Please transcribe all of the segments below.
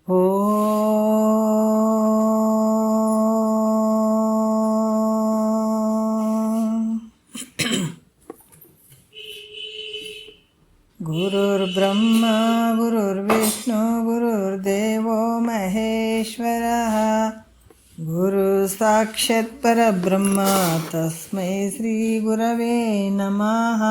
ಓ ಗುರುರ್ಬ್ರಹ್ಮ ಗುರುರ್ವಿಷ್ಣು ಗುರುರ್ದೇವೋ ಮಹೇಶ್ವರಃ ಗುರು ಸಾಕ್ಷಾತ್ ಪರಬ್ರಹ್ಮ ತಸ್ಮೈ ಶ್ರೀ ಗುರವೇ ನಮಃ.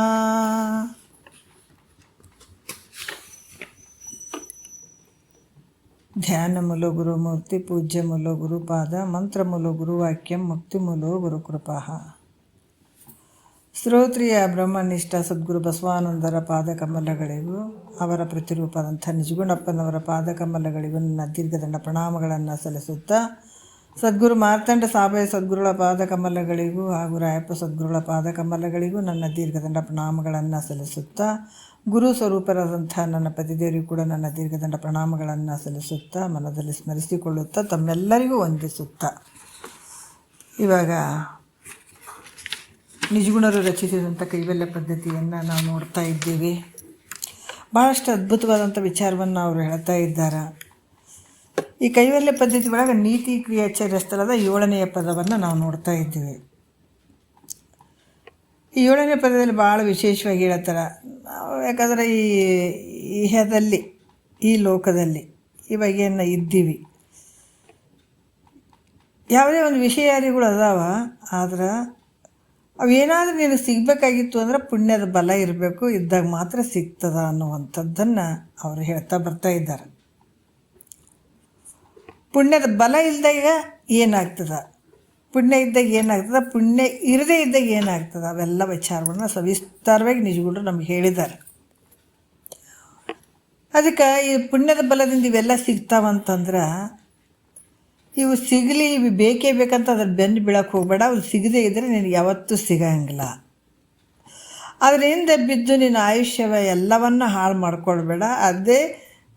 ಧ್ಯಾನ ಮೂಲ ಗುರುಮೂರ್ತಿ ಪೂಜ್ಯ ಮೂಲ ಗುರುಪಾದ ಮಂತ್ರ ಮೂಲ ಗುರುವಾಕ್ಯಂ ಮುಕ್ತಿ ಮೂಲ ಗುರುಕೃಪಃ. ಶ್ರೋತ್ರಿಯ ಬ್ರಹ್ಮನಿಷ್ಠ ಸದ್ಗುರು ಬಸವಾನಂದರ ಪಾದಕಮಲಗಳಿಗೂ ಅವರ ಪ್ರತಿರೂಪದಂಥ ನಿಜಗುಣಪ್ಪನವರ ಪಾದಕಮಲಗಳಿಗೂ ನನ್ನ ದೀರ್ಘದಂಡ ಪ್ರಣಾಮಗಳನ್ನು ಸಲ್ಲಿಸುತ್ತಾ, ಸದ್ಗುರು ಮಾರ್ತಾಂಡ ಸಾಬಯ ಸದ್ಗುರುಗಳ ಪಾದಕಮಲಗಳಿಗೂ ಹಾಗೂ ರಾಯಪ್ಪ ಸದ್ಗುರುಗಳ ಪಾದಕಮಲಗಳಿಗೂ ನನ್ನ ದೀರ್ಘದಂಡ ಪ್ರಣಾಮಗಳನ್ನು ಸಲ್ಲಿಸುತ್ತಾ, ಗುರು ಸ್ವರೂಪರಾದಂಥ ನನ್ನ ಪತಿದೇವರಿಗೂ ಕೂಡ ನನ್ನ ದೀರ್ಘದಂಡ ಪ್ರಣಾಮಗಳನ್ನು ಸಲ್ಲಿಸುತ್ತಾ, ಮನದಲ್ಲಿ ಸ್ಮರಿಸಿಕೊಳ್ಳುತ್ತಾ, ತಮ್ಮೆಲ್ಲರಿಗೂ ವಂದಿಸುತ್ತಾ, ಇವಾಗ ನಿಜಗುಣರು ರಚಿಸಿದಂಥ ಕೈವಲ್ಯ ಪದ್ಧತಿಯನ್ನು ನಾವು ನೋಡ್ತಾ ಇದ್ದೀವಿ. ಭಾಳಷ್ಟು ಅದ್ಭುತವಾದಂಥ ವಿಚಾರವನ್ನು ಅವರು ಹೇಳ್ತಾ ಇದ್ದಾರೆ. ಈ ಕೈವಲ್ಯ ಪದ್ಧತಿ ಒಳಗೆ ನೀತಿ ಕ್ರಿಯಾಚಾರ್ಯ ಸ್ಥಳದ 7ನೆಯ ಪದವನ್ನು ನಾವು ನೋಡ್ತಾ ಇದ್ದೀವಿ. ಈ 7ನೇ ಪದದಲ್ಲಿ ಭಾಳ ವಿಶೇಷವಾಗಿ ಹೇಳ್ತಾರೆ. ಯಾಕಂದರೆ ಈ ಇಹದಲ್ಲಿ, ಈ ಲೋಕದಲ್ಲಿ ಇವಾಗೇನು ಇದ್ದೀವಿ, ಯಾವುದೇ ಒಂದು ವಿಷಯಾದಿಗಳು ಅದಾವ, ಆದ್ರೆ ಅವೇನಾದರೂ ನಿನಗೆ ಸಿಗಬೇಕಾಗಿತ್ತು ಅಂದ್ರೆ ಪುಣ್ಯದ ಬಲ ಇರಬೇಕು, ಇದ್ದಾಗ ಮಾತ್ರ ಸಿಗ್ತದ ಅನ್ನುವಂಥದ್ದನ್ನು ಅವರು ಹೇಳ್ತಾ ಬರ್ತಾ ಇದ್ದಾರೆ. ಪುಣ್ಯದ ಬಲ ಇಲ್ದಾಗ ಏನಾಗ್ತದೆ, ಪುಣ್ಯ ಇದ್ದಾಗ ಏನಾಗ್ತದೆ, ಪುಣ್ಯ ಇರದೇ ಇದ್ದಾಗ ಏನಾಗ್ತದೆ, ಅವೆಲ್ಲ ವಿಚಾರಗಳನ್ನ ಸವಿಸ್ತಾರವಾಗಿ ನಿಜಗುಣರು ನಮ್ಗೆ ಹೇಳಿದ್ದಾರೆ. ಅದಕ್ಕೆ ಈ ಪುಣ್ಯದ ಬಲದಿಂದ ಇವೆಲ್ಲ ಸಿಗ್ತಾವಂತಂದ್ರೆ, ಇವು ಸಿಗಲಿ, ಇವು ಬೇಕೇ ಬೇಕಂತ ಅದ್ರ ಬೆನ್ನು ಬೀಳಕ್ಕೆ ಹೋಗಬೇಡ. ಅವು ಸಿಗದೇ ಇದ್ದರೆ ನಿನಗೆ ಯಾವತ್ತೂ ಸಿಗಂಗಿಲ್ಲ. ಅದರಿಂದ ಬಿದ್ದು ನಿನ್ನ ಆಯುಷ್ಯವ ಎಲ್ಲವನ್ನು ಹಾಳು ಮಾಡ್ಕೊಳ್ಬೇಡ. ಅದೇ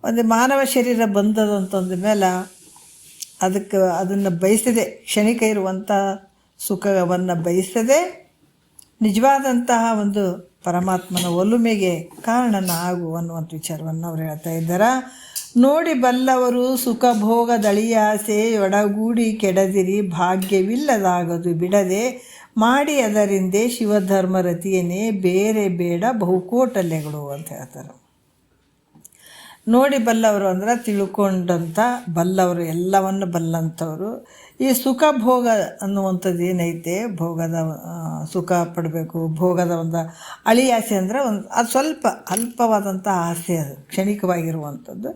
ಒಂದು ಮಾನವ ಶರೀರ ಬಂದದಂತಂದ ಮೇಲೆ ಅದನ್ನು ಬಯಸದೆ, ಕ್ಷಣಿಕ ಇರುವಂಥ ಸುಖವನ್ನು ಬಯಸದೆ ನಿಜವಾದಂತಹ ಒಂದು ಪರಮಾತ್ಮನ ಒಲುಮೆಗೆ ಕಾರಣನಾಗು ಅನ್ನುವಂಥ ವಿಚಾರವನ್ನು ಅವ್ರು ಹೇಳ್ತಾ ಇದ್ದಾರೆ. ನೋಡಿ ಬಲ್ಲವರು ಸುಖ ಭೋಗದಳಿಯಾಸೆ ಒಡಗೂಡಿ ಕೆಡದಿರಿ, ಭಾಗ್ಯವಿಲ್ಲದಾಗದು ಬಿಡದೆ ಮಾಡಿ ಅದರಿಂದೆ ಶಿವಧರ್ಮ ರತಿಯನ್ನೇ ಬೇರೆ ಬೇಡ ಬಹುಕೋಟಲೆಗಳು ಅಂತ ಹೇಳ್ತಾರೆ. ನೋಡಿ ಬಲ್ಲವರು ಅಂದ್ರೆ ತಿಳ್ಕೊಂಡಂಥ ಬಲ್ಲವರು, ಎಲ್ಲವನ್ನು ಬಲ್ಲಂಥವರು. ಈ ಸುಖ ಭೋಗ ಅನ್ನುವಂಥದ್ದು ಏನೈತೆ, ಭೋಗದ ಸುಖ ಪಡಬೇಕು, ಭೋಗದ ಒಂದು ಅಳಿಯಾಸೆ ಅಂದರೆ ಅದು ಸ್ವಲ್ಪ ಅಲ್ಪವಾದಂಥ ಆಸೆ, ಅದು ಕ್ಷಣಿಕವಾಗಿರುವಂಥದ್ದು.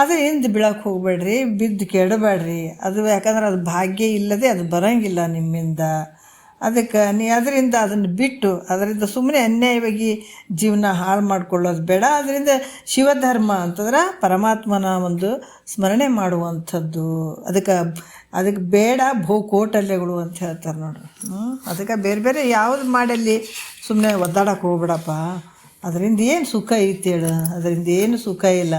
ಆದರೆ ಹಿಂದೆ ಬೀಳಕ್ಕೆ ಹೋಗಬೇಡ್ರಿ, ಬಿದ್ದು ಕೆಡಬೇಡ್ರಿ. ಅದು ಯಾಕಂದ್ರೆ ಅದು ಭಾಗ್ಯ ಇಲ್ಲದೆ ಅದು ಬರೋಂಗಿಲ್ಲ ನಿಮ್ಮಿಂದ. ಅದಕ್ಕೆ ಅದರಿಂದ ಅದನ್ನು ಬಿಟ್ಟು ಅದರಿಂದ ಸುಮ್ಮನೆ ಅನ್ಯಾಯವಾಗಿ ಜೀವನ ಹಾಳು ಮಾಡ್ಕೊಳ್ಳೋದು ಬೇಡ. ಅದರಿಂದ ಶಿವಧರ್ಮ ಅಂತಂದ್ರೆ ಪರಮಾತ್ಮನ ಒಂದು ಸ್ಮರಣೆ ಮಾಡುವಂಥದ್ದು. ಅದಕ್ಕೆ ಬೇಡ ಬಹುಕೋಟಲ್ಯಗಳು ಅಂತ ಹೇಳ್ತಾರೆ ನೋಡ್ರಿ. ಅದಕ್ಕೆ ಬೇರೆ ಬೇರೆ ಯಾವುದು ಮಾಡಲ್ಲಿ ಸುಮ್ಮನೆ ಒದ್ದಾಡಕ್ಕೆ ಹೋಗ್ಬೇಡಪ್ಪ. ಅದರಿಂದ ಏನು ಸುಖ ಐತಿ ಹೇಳು, ಅದರಿಂದ ಏನು ಸುಖ ಇಲ್ಲ.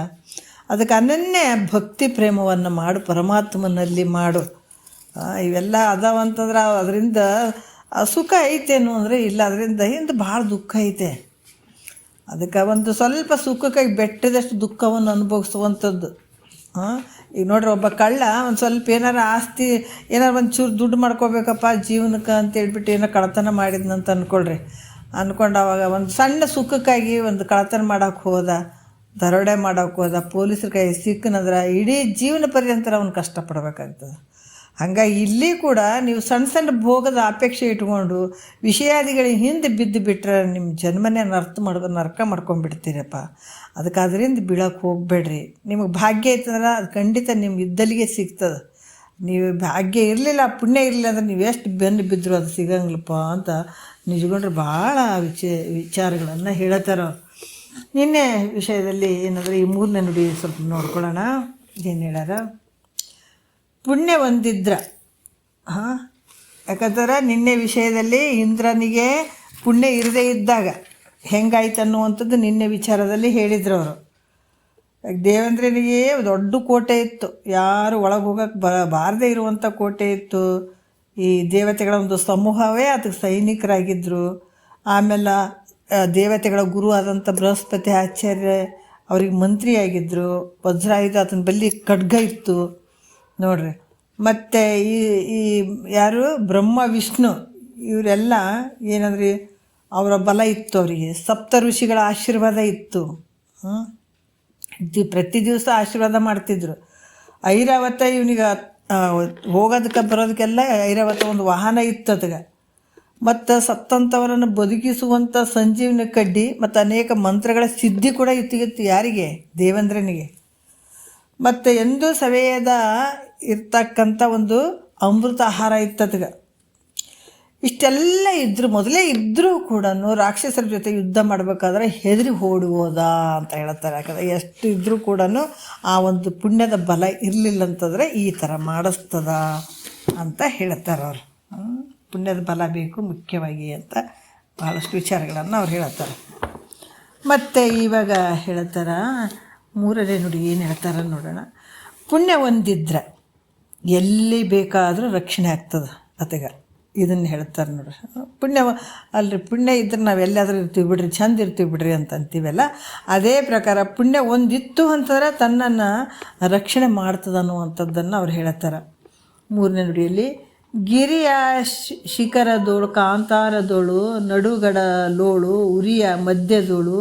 ಅದಕ್ಕೆ ಅನನ್ಯ ಭಕ್ತಿ ಪ್ರೇಮವನ್ನು ಮಾಡು, ಪರಮಾತ್ಮನಲ್ಲಿ ಮಾಡು. ಇವೆಲ್ಲ ಅದಾವಂತಂದ್ರೆ ಅದರಿಂದ ಸುಖ ಐತೇನು ಅಂದರೆ ಇಲ್ಲ, ಅದರಿಂದ ಹಿಂದೆ ಭಾಳ ದುಃಖ ಐತೆ. ಅದಕ್ಕೆ ಒಂದು ಸ್ವಲ್ಪ ಸುಖಕ್ಕಾಗಿ ಬೆಟ್ಟದಷ್ಟು ದುಃಖವನ್ನು ಅನುಭವಿಸುವಂಥದ್ದು. ಈಗ ನೋಡ್ರಿ, ಒಬ್ಬ ಕಳ್ಳ ಒಂದು ಸ್ವಲ್ಪ ಏನಾರು ಆಸ್ತಿ, ಏನಾರು ಒಂದು ಚೂರು ದುಡ್ಡು ಮಾಡ್ಕೋಬೇಕಪ್ಪ ಜೀವನಕ್ಕೆ ಅಂತೇಳ್ಬಿಟ್ಟು ಏನೋ ಕಳ್ಳತನ ಮಾಡಿದ್ನಂತ ಅಂದ್ಕೊಳ್ರಿ. ಅಂದ್ಕೊಂಡು ಅವಾಗ ಒಂದು ಸಣ್ಣ ಸುಖಕ್ಕಾಗಿ ಒಂದು ಕಳ್ಳತನ ಮಾಡೋಕ್ಕೆ ಹೋದ, ದರೋಡೆ ಮಾಡೋಕ್ಕೆ ಹೋದ, ಪೊಲೀಸ್ರ ಕೈ ಸಿಕ್ಕನಂದ್ರೆ ಇಡೀ ಜೀವನ ಪರ್ಯಂತರ ಅವ್ನು ಕಷ್ಟಪಡಬೇಕಾಗ್ತದೆ. ಹಂಗಾಗಿ ಇಲ್ಲಿ ಕೂಡ ನೀವು ಸಣ್ಣ ಸಣ್ಣ ಭೋಗದ ಅಪೇಕ್ಷೆ ಇಟ್ಕೊಂಡು ವಿಷಯಾದಿಗಳಿಗೆ ಹಿಂದೆ ಬಿದ್ದು ಬಿಟ್ಟರೆ ನಿಮ್ಮ ಜನ್ಮನೇ ನರಕ ಮಾಡ್ಕೊಂಡ್ಬಿಡ್ತೀರಪ್ಪ. ಅದಕ್ಕೆ ಅದರಿಂದ ಬೀಳಕ್ಕೆ ಹೋಗಬೇಡ್ರಿ. ನಿಮಗೆ ಭಾಗ್ಯ ಐತಂದ್ರೆ ಅದು ಖಂಡಿತ ನಿಮ್ಗೆ ಇದ್ದಲ್ಲಿಗೆ ಸಿಗ್ತದೆ. ನೀವು ಭಾಗ್ಯ ಇರಲಿಲ್ಲ, ಪುಣ್ಯ ಇರಲಿಲ್ಲ ಅಂದ್ರೆ ನೀವು ಎಷ್ಟು ಬೆನ್ನು ಬಿದ್ದರೂ ಅದು ಸಿಗಂಗಿಲ್ಲಪ್ಪ ಅಂತ ನಿಜಗೊಂಡ್ರೆ ಭಾಳ ವಿಚಾರಗಳನ್ನು ಹೇಳ್ತಾರೆ. ನಿನ್ನೆ ವಿಷಯದಲ್ಲಿ ಏನಂದರೆ ಈ 3ನೇ ನುಡಿ ಸ್ವಲ್ಪ ನೋಡ್ಕೊಳ್ಳೋಣ. ಏನು ಹೇಳ್ಯಾರ, ಪುಣ್ಯ ಹೊಂದಿದ್ರೆ ಯಾಕಂದ್ರೆ ನಿನ್ನೆ ವಿಷಯದಲ್ಲಿ ಇಂದ್ರನಿಗೆ ಪುಣ್ಯ ಇರದೇ ಇದ್ದಾಗ ಹೆಂಗಾಯ್ತು ಅನ್ನುವಂಥದ್ದು ನಿನ್ನೆ ವಿಚಾರದಲ್ಲಿ ಹೇಳಿದ್ರು ಅವರು. ದೇವೇಂದ್ರನಿಗೆ ದೊಡ್ಡ ಕೋಟೆ ಇತ್ತು, ಯಾರು ಒಳಗೆ ಹೋಗೋಕ್ಕೆ ಬಾರದೇ ಇರುವಂಥ ಕೋಟೆ ಇತ್ತು. ಈ ದೇವತೆಗಳ ಒಂದು ಸಮೂಹವೇ ಅದಕ್ಕೆ ಸೈನಿಕರಾಗಿದ್ದರು. ಆಮೇಲೆ ದೇವತೆಗಳ ಗುರು ಆದಂಥ ಬೃಹಸ್ಪತಿ ಆಚಾರ್ಯ ಅವ್ರಿಗೆ ಮಂತ್ರಿಯಾಗಿದ್ದರು. ವಜ್ರಾಯುಧ ಆತನ ಬಳಿ ಖಡ್ಗ ಇತ್ತು ನೋಡ್ರಿ. ಮತ್ತು ಈ ಯಾರು ಪ್ರಹ್ಮ ವಿಷ್ಣು ಇವರೆಲ್ಲ ಏನಂದ್ರೆ ಅವರ ಬಲ ಇತ್ತು, ಅವರಿಗೆ ಸಪ್ತ ಋಷಿಗಳ ಆಶೀರ್ವಾದ ಇತ್ತು. ಪ್ರತಿ ದಿವಸ ಆಶೀರ್ವಾದ ಮಾಡ್ತಿದ್ರು. ಐರಾವತ ಇವನಿಗೆ ಹೋಗೋದಕ್ಕೆ ಬರೋದಕ್ಕೆಲ್ಲ ಐರಾವತ ಒಂದು ವಾಹನ ಇತ್ತು ಅದಕ್ಕೆ. ಮತ್ತು ಸತ್ತಂಥವರನ್ನು ಬದುಕಿಸುವಂಥ ಸಂಜೀವನ ಕಡ್ಡಿ ಮತ್ತು ಅನೇಕ ಮಂತ್ರಗಳ ಸಿದ್ಧಿ ಕೂಡ ಇತ್ತು. ಯಾರಿಗೆ? ದೇವೇಂದ್ರನಿಗೆ. ಮತ್ತು ಎಂದೂ ಸವೆಯದ ಇರ್ತಕ್ಕಂಥ ಒಂದು ಅಮೃತ ಆಹಾರ ಇತ್ತು ಅದಕ್ಕೆ. ಇಷ್ಟೆಲ್ಲ ಇದ್ದರೂ ಮೊದಲೇ ಇದ್ದರೂ ಕೂಡ ರಾಕ್ಷಸರ ಜೊತೆ ಯುದ್ಧ ಮಾಡಬೇಕಾದ್ರೆ ಹೆದರಿ ಓಡುವುದ ಅಂತ ಹೇಳ್ತಾರೆ. ಯಾಕಂದರೆ ಎಷ್ಟು ಇದ್ದರೂ ಕೂಡ ಆ ಒಂದು ಪುಣ್ಯದ ಬಲ ಇರಲಿಲ್ಲ ಅಂತಂದರೆ ಈ ಥರ ಮಾಡಿಸ್ತದ ಅಂತ ಹೇಳ್ತಾರೆ ಅವರು. ಪುಣ್ಯದ ಬಲ ಬೇಕು ಮುಖ್ಯವಾಗಿ ಅಂತ ಭಾಳಷ್ಟು ವಿಚಾರಗಳನ್ನು ಅವ್ರು ಹೇಳ್ತಾರೆ. ಮತ್ತು ಇವಾಗ ಹೇಳ್ತಾರೆ ಮೂರನೇ ನುಡಿ ಏನು ಹೇಳ್ತಾರೆ ನೋಡೋಣ. ಪುಣ್ಯ ಹೊಂದಿದ್ರೆ ಎಲ್ಲಿ ಬೇಕಾದರೂ ರಕ್ಷಣೆ ಆಗ್ತದೆ ಅತಗ. ಇದನ್ನು ಹೇಳ್ತಾರೆ ನೋಡ್ರಿ. ಪುಣ್ಯ ಇದ್ರೆ ನಾವು ಎಲ್ಲಾದರೂ ಇರ್ತೀವಿ ಬಿಡ್ರಿ, ಚಂದ ಇರ್ತೀವಿ ಬಿಡ್ರಿ ಅಂತ ಅಂತೀವಲ್ಲ, ಅದೇ ಪ್ರಕಾರ ಪುಣ್ಯ ಒಂದಿತ್ತು ಅಂತಂದ್ರೆ ತನ್ನನ್ನು ರಕ್ಷಣೆ ಮಾಡ್ತದೆ ಅನ್ನುವಂಥದ್ದನ್ನು ಅವ್ರು ಹೇಳ್ತಾರೆ. ಮೂರನೇ ನುಡಿಯಲ್ಲಿ ಗಿರಿಯ ಶಿಖರದೋಳು ಕಾಂತಾರದೋಳು ನಡುಗಡಲೋಳು ಉರಿಯ ಮಧ್ಯದೋಳು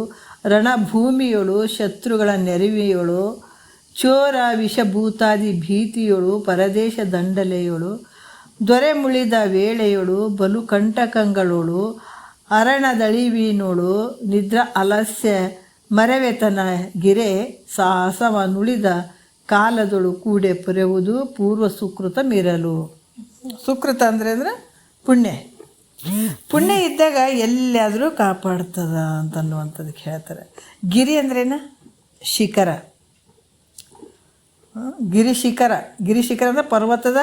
ರಣಭೂಮಿಯೋಳು ಶತ್ರುಗಳ ನೆರವಿಯೋಳು ಚೋರ ವಿಷಭೂತಾದಿ ಭೀತಿಯೋಳು ಪರದೇಶ ದಂಡಲೆಯೋಳು ದೊರೆ ಮುಳಿದ ವೇಳೆಯೋಳು ಬಲು ಕಂಟಕಂಗಳೋಳು ಅರಣದಳಿವೀನೋಳು ನಿದ್ರ ಅಲಸ್ಯ ಮರವೆತನ ಗಿರೆ ಸಾಹಸವ ನುಳಿದ ಕಾಲದೊಳು ಕೂಡೆ ಪೊರೆಯುವುದು ಪೂರ್ವ ಸುಕೃತ ಮಿರಲು. ಸುಕೃತ ಅಂದರೆ ಪುಣ್ಯ. ಪುಣ್ಯ ಇದ್ದಾಗ ಎಲ್ಲಿಯಾದರೂ ಕಾಪಾಡ್ತದ ಅಂತನ್ನುವಂಥದ್ದಕ್ಕೆ ಹೇಳ್ತಾರೆ. ಗಿರಿ ಅಂದ್ರೇನು? ಶಿಖರ. ಗಿರಿಶಿಖರ ಅಂದರೆ ಪರ್ವತದ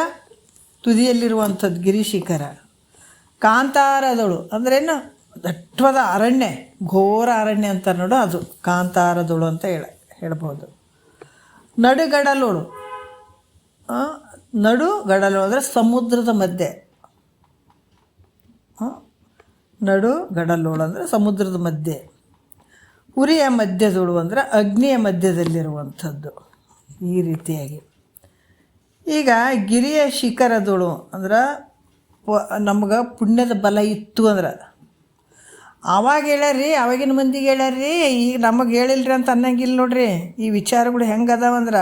ತುದಿಯಲ್ಲಿರುವಂಥದ್ದು ಗಿರಿಶಿಖರ. ಕಾಂತಾರದಳು ಅಂದ್ರೇನು? ದಟ್ಟವಾದ ಅರಣ್ಯ, ಘೋರ ಅರಣ್ಯ ಅಂತ ನೋಡು, ಅದು ಕಾಂತಾರದಳು ಅಂತ ಹೇಳ್ಬೋದು. ನಡುಗಡಲೋಳು ಅಂದರೆ ಸಮುದ್ರದ ಮಧ್ಯೆ. ನಡುಗಡಲೋಳು ಅಂದರೆ ಸಮುದ್ರದ ಮಧ್ಯೆ. ಉರಿಯ ಮಧ್ಯದೋಳು ಅಂದರೆ ಅಗ್ನಿಯ ಮಧ್ಯದಲ್ಲಿರುವಂಥದ್ದು. ಈ ರೀತಿಯಾಗಿ ಈಗ ಗಿರಿಯ ಶಿಖರದೋಳು ಅಂದ್ರೆ ನಮ್ಗೆ ಪುಣ್ಯದ ಬಲ ಇತ್ತು ಅಂದ್ರೆ ಆವಾಗ ಹೇಳ್ಯಾರ್ರಿ, ಆವಾಗಿನ ಮಂದಿಗೆ ಹೇಳ್ಯಾರ್ರಿ. ಈಗ ನಮಗೆ ಹೇಳಿಲ್ರಿ ಅಂತ ಅನ್ನಂಗಿಲ್ಲ ನೋಡ್ರಿ. ಈ ವಿಚಾರಗಳು ಹೆಂಗೆ ಅದಾವಂದ್ರೆ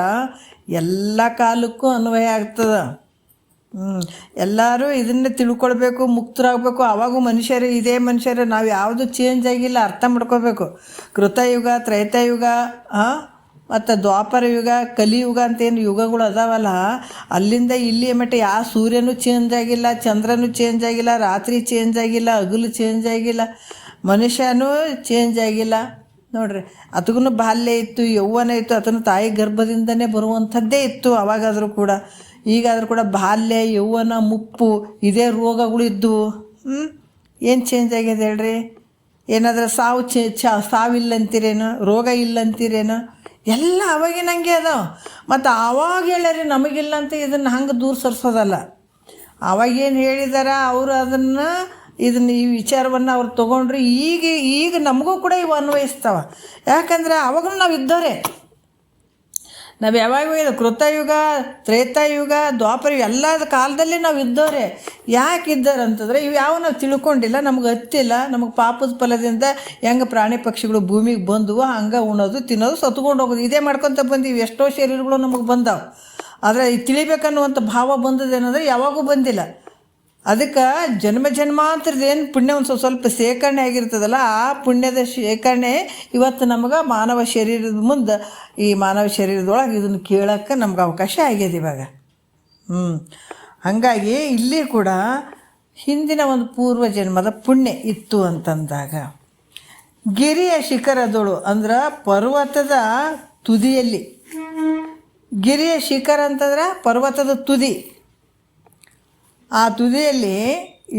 ಎಲ್ಲ ಕಾಲಕ್ಕೂ ಅನ್ವಯ ಆಗ್ತದೆ. ಎಲ್ಲರೂ ಇದನ್ನೇ ತಿಳ್ಕೊಳ್ಬೇಕು, ಮುಕ್ತರಾಗಬೇಕು. ಆವಾಗೂ ಮನುಷ್ಯರು ಇದೇ ಮನುಷ್ಯರು, ನಾವು ಯಾವುದು ಚೇಂಜ್ ಆಗಿಲ್ಲ, ಅರ್ಥ ಮಾಡ್ಕೋಬೇಕು. ಕೃತಯುಗ, ತ್ರೈತಯುಗ, ಮತ್ತು ದ್ವಾಪರ ಯುಗ, ಕಲಿಯುಗ ಅಂತೇನು ಯುಗಗಳು ಅದಾವಲ್ಲ, ಅಲ್ಲಿಂದ ಇಲ್ಲಿ ಮಟ್ಟ ಯಾವ ಸೂರ್ಯನೂ ಚೇಂಜ್ ಆಗಿಲ್ಲ, ಚಂದ್ರನೂ ಚೇಂಜ್ ಆಗಿಲ್ಲ, ರಾತ್ರಿ ಚೇಂಜ್ ಆಗಿಲ್ಲ, ಹಗಲು ಚೇಂಜ್ ಆಗಿಲ್ಲ, ಮನುಷ್ಯನೂ ಚೇಂಜ್ ಆಗಿಲ್ಲ ನೋಡ್ರಿ. ಅದಕ್ಕೂ ಬಾಲ್ಯ ಇತ್ತು, ಯೌವನ ಇತ್ತು, ಅದನ್ನು ತಾಯಿ ಗರ್ಭದಿಂದನೇ ಬರುವಂಥದ್ದೇ ಇತ್ತು ಅವಾಗಾದರೂ ಕೂಡ. ಈಗಾದರೂ ಕೂಡ ಬಾಲ್ಯ, ಯೌವನ, ಮುಪ್ಪು ಇದೇ ರೋಗಗಳು ಇದ್ದವು. ಏನು ಚೇಂಜ್ ಆಗಿದೆ ಹೇಳ್ರಿ? ಏನಾದರೂ ಸಾವಿಲ್ಲಂತೀರೇನು, ರೋಗ ಇಲ್ಲಂತೀರೇನು? ಎಲ್ಲ ಅವಾಗಿನಂಗೆ ಅದಾವ. ಮತ್ತು ಆವಾಗ ಹೇಳ್ಯಾರಿ ನಮಗಿಲ್ಲ ಅಂತ ಇದನ್ನು ಹಂಗೆ ದೂರ ಸರಿಸೋದಲ್ಲ. ಆವಾಗೇನು ಹೇಳಿದಾರ ಅವರು ಇದನ್ನು ಈ ವಿಚಾರವನ್ನು ಅವ್ರು ತೊಗೊಂಡ್ರು. ಈಗ ನಮಗೂ ಕೂಡ ಇವು ಅನ್ವಯಿಸ್ತಾವ. ಯಾಕಂದರೆ ಆವಾಗಲೂ ನಾವು ಇದ್ದವರೇ. ನಾವು ಯಾವಾಗ ಕೃತಯುಗ, ತ್ರೇತಾಯುಗ, ದ್ವಾಪರ ಎಲ್ಲದ ಕಾಲದಲ್ಲಿ ನಾವು ಇದ್ದವರೇ. ಯಾಕೆ ಇದ್ದಾರೆ ಅಂತಂದರೆ ಇವು ಯಾವ ನಾವು ತಿಳ್ಕೊಂಡಿಲ್ಲ, ನಮ್ಗೆ ಹತ್ತಿಲ್ಲ. ನಮಗೆ ಪಾಪದ ಫಲದಿಂದ ಹೆಂಗೆ ಪ್ರಾಣಿ ಪಕ್ಷಿಗಳು ಭೂಮಿಗೆ ಬಂದವು ಹಂಗೆ ಉಣೋದು, ತಿನ್ನೋದು, ಸತ್ಕೊಂಡು ಹೋಗೋದು, ಇದೇ ಮಾಡ್ಕೊತ ಬಂದೀವಿ. ಎಷ್ಟೋ ಶರೀರಗಳು ನಮಗೆ ಬಂದಾವೆ. ಆದರೆ ಈ ತಿಳಿಬೇಕನ್ನುವಂಥ ಭಾವ ಬಂದದೇನಂದ್ರೆ ಯಾವಾಗೂ ಬಂದಿಲ್ಲ. ಅದಕ್ಕೆ ಜನ್ಮಾಂತರದ ಏನು ಪುಣ್ಯ ಒಂದು ಸ್ವಲ್ಪ ಶೇಖರಣೆ ಆಗಿರ್ತದಲ್ಲ, ಆ ಪುಣ್ಯದ ಶೇಖರಣೆ ಇವತ್ತು ನಮಗೆ ಮಾನವ ಶರೀರದ ಮುಂದೆ, ಈ ಮಾನವ ಶರೀರದೊಳಗೆ ಇದನ್ನು ಕೇಳೋಕ್ಕೆ ನಮ್ಗೆ ಅವಕಾಶ ಆಗ್ಯದ ಇವಾಗ. ಹಾಗಾಗಿ ಇಲ್ಲಿ ಕೂಡ ಹಿಂದಿನ ಒಂದು ಪೂರ್ವ ಜನ್ಮದ ಪುಣ್ಯ ಇತ್ತು ಅಂತಂದಾಗ ಗಿರಿಯ ಶಿಖರದೋಳು ಅಂದ್ರೆ ಪರ್ವತದ ತುದಿಯಲ್ಲಿ. ಗಿರಿಯ ಶಿಖರ ಅಂತಂದ್ರೆ ಪರ್ವತದ ತುದಿ. ಆ ತುದಿಯಲ್ಲಿ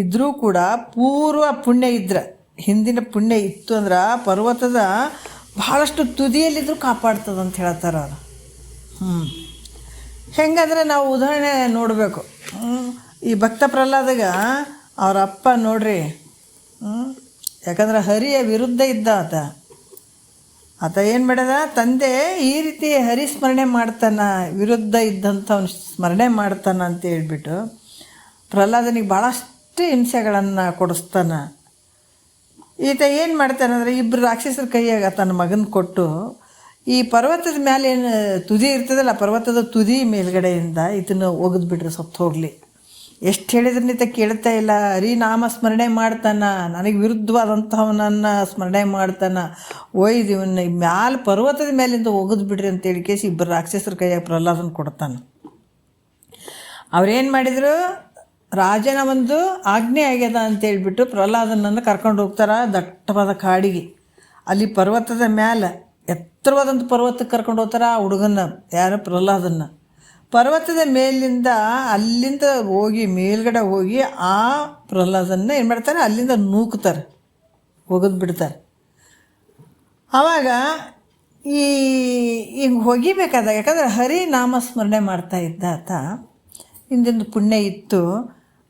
ಇದ್ದರೂ ಕೂಡ ಪೂರ್ವ ಪುಣ್ಯ ಇದ್ರೆ, ಹಿಂದಿನ ಪುಣ್ಯ ಇತ್ತು ಅಂದ್ರೆ ಪರ್ವತದ ಭಾಳಷ್ಟು ತುದಿಯಲ್ಲಿದ್ದರೂ ಕಾಪಾಡ್ತದೆ ಅಂತ ಹೇಳ್ತಾರೆ ಅವರು. ಹೆಂಗಂದ್ರೆ ನಾವು ಉದಾಹರಣೆ ನೋಡಬೇಕು. ಈ ಭಕ್ತ ಪ್ರಹ್ಲಾದಾಗ ಅವ್ರ ಅಪ್ಪ ನೋಡ್ರಿ, ಯಾಕಂದ್ರೆ ಹರಿಯ ವಿರುದ್ಧ ಇದ್ದ ಆತ. ಆತ ಏನು ಮಾಡ್ಯದ, ತಂದೆ ಈ ರೀತಿ ಹರಿಸ್ಮರಣೆ ಮಾಡ್ತಾನೆ, ವಿರುದ್ಧ ಇದ್ದಂಥವ್ನು ಸ್ಮರಣೆ ಮಾಡ್ತಾನೆ ಅಂತ ಹೇಳ್ಬಿಟ್ಟು ಪ್ರಹ್ಲಾದನಿಗೆ ಭಾಳಷ್ಟು ಹಿಂಸೆಗಳನ್ನು ಕೊಡಿಸ್ತಾನೆ. ಈತ ಏನು ಮಾಡ್ತಾನೆ ಅಂದರೆ, ಇಬ್ಬರು ರಾಕ್ಷಸರ ಕೈಯಾಗ ತನ್ನ ಮಗನ ಕೊಟ್ಟು ಈ ಪರ್ವತದ ಮೇಲೆ ಏನು ತುದಿ ಇರ್ತದಲ್ಲ, ಪರ್ವತದ ತುದಿ ಮೇಲ್ಗಡೆಯಿಂದ ಇದನ್ನು ಒಗೆದ್ಬಿಟ್ರೆ ಸತ್ತು ಹೋಗಲಿ. ಎಷ್ಟು ಹೇಳಿದ್ರನ್ನಿತ ಕೇಳ್ತಾ ಇಲ್ಲ. ಹರಿನಾಮ ಸ್ಮರಣೆ ಮಾಡ್ತಾನೆ, ನನಗೆ ವಿರುದ್ಧವಾದಂಥವನನ್ನು ಸ್ಮರಣೆ ಮಾಡ್ತಾನೆ, ಒಯ್ದು ಇವನ್ನ ಮ್ಯಾಲೆ ಪರ್ವತದ ಮೇಲಿಂದ ಒಗೆದು ಬಿಡ್ರಿ ಅಂತೇಳಿ ಕೇಸಿ ಇಬ್ಬರು ರಾಕ್ಷಸರ ಕೈಯಾಗ ಪ್ರಹ್ಲಾದನ ಕೊಡ್ತಾನೆ. ಅವ್ರೇನು ಮಾಡಿದರು, ರಾಜನ ಒಂದು ಆಜ್ಞೆ ಆಗ್ಯದ ಅಂತೇಳ್ಬಿಟ್ಟು ಪ್ರಹ್ಲಾದನನ್ನು ಕರ್ಕೊಂಡು ಹೋಗ್ತಾರೆ ದಟ್ಟವಾದ ಕಾಡಿಗೆ. ಅಲ್ಲಿ ಪರ್ವತದ ಮ್ಯಾಲೆ ಎತ್ತರವಾದಂಥ ಪರ್ವತಕ್ಕೆ ಕರ್ಕೊಂಡು ಹೋಗ್ತಾರೆ ಆ ಹುಡುಗನ್ನ, ಯಾರು ಪ್ರಹ್ಲಾದನ್ನ. ಪರ್ವತದ ಮೇಲಿಂದ ಅಲ್ಲಿಂದ ಹೋಗಿ ಮೇಲ್ಗಡೆ ಹೋಗಿ ಆ ಪ್ರಹ್ಲಾದನ್ನ ಏನು ಮಾಡ್ತಾರೆ, ಅಲ್ಲಿಂದ ನೂಕ್ತಾರೆ, ಒಗೆದು ಬಿಡ್ತಾರೆ. ಆವಾಗ ಹಿಂಗೆ ಹೋಗಿಬೇಕಾದಾಗ, ಯಾಕಂದರೆ ಹರಿ ನಾಮ ಸ್ಮರಣೆ ಮಾಡ್ತಾ ಇದ್ದ ಆತ, ಹಿಂದಿಂದ ಪುಣ್ಯ ಇತ್ತು.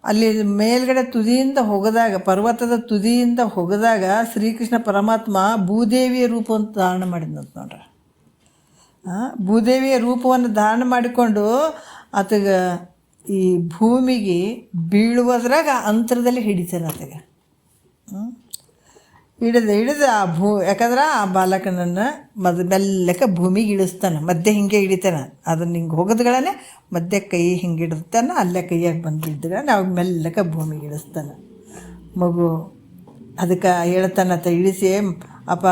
ಅಲ್ಲಿ ಮೇಲ್ಗಡೆ ತುದಿಯಿಂದ ಹೋಗದಾಗ, ಪರ್ವತದ ತುದಿಯಿಂದ ಹೋಗದಾಗ ಶ್ರೀಕೃಷ್ಣ ಪರಮಾತ್ಮ ಭೂದೇವಿಯ ರೂಪವನ್ನು ಧಾರಣ ಮಾಡಿದ್ನಂತ ನೋಡ್ರಿ. ಭೂದೇವಿಯ ರೂಪವನ್ನು ಧಾರಣ ಮಾಡಿಕೊಂಡು ಆತಗೆ ಈ ಭೂಮಿಗೆ ಬೀಳುವುದ್ರಾಗ ಅಂತರದಲ್ಲಿ ಹಿಡಿತಾನೆ ಆತಗೆ. ಹಿಡಿದು ಆ ಯಾಕಂದ್ರೆ ಆ ಬಾಲಕನನ್ನು ಮೆಲ್ಲಕ್ಕೆ ಭೂಮಿಗೆ ಇಳಿಸ್ತಾನೆ, ಮಧ್ಯೆ ಹಿಂಗೆ ಹಿಡಿತಾನೆ. ಅದನ್ನು ಹಿಂಗೆ ಹೋಗೋದ್ಗಳೇ ಮಧ್ಯೆ ಕೈ ಹಿಂಗೆ ಹಿಡಿತಾನೆ, ಅಲ್ಲೇ ಕೈಯಾಗಿ ಬಂದಿದ್ದರೆ ನಾವು ಮೆಲ್ಲಕ್ಕೆ ಭೂಮಿಗೆ ಇಳಿಸ್ತಾನೆ. ಮಗು ಅದಕ್ಕೆ ಹೇಳ್ತಾನತ್ತ, ಇಳಿಸಿ, ಅಪ್ಪ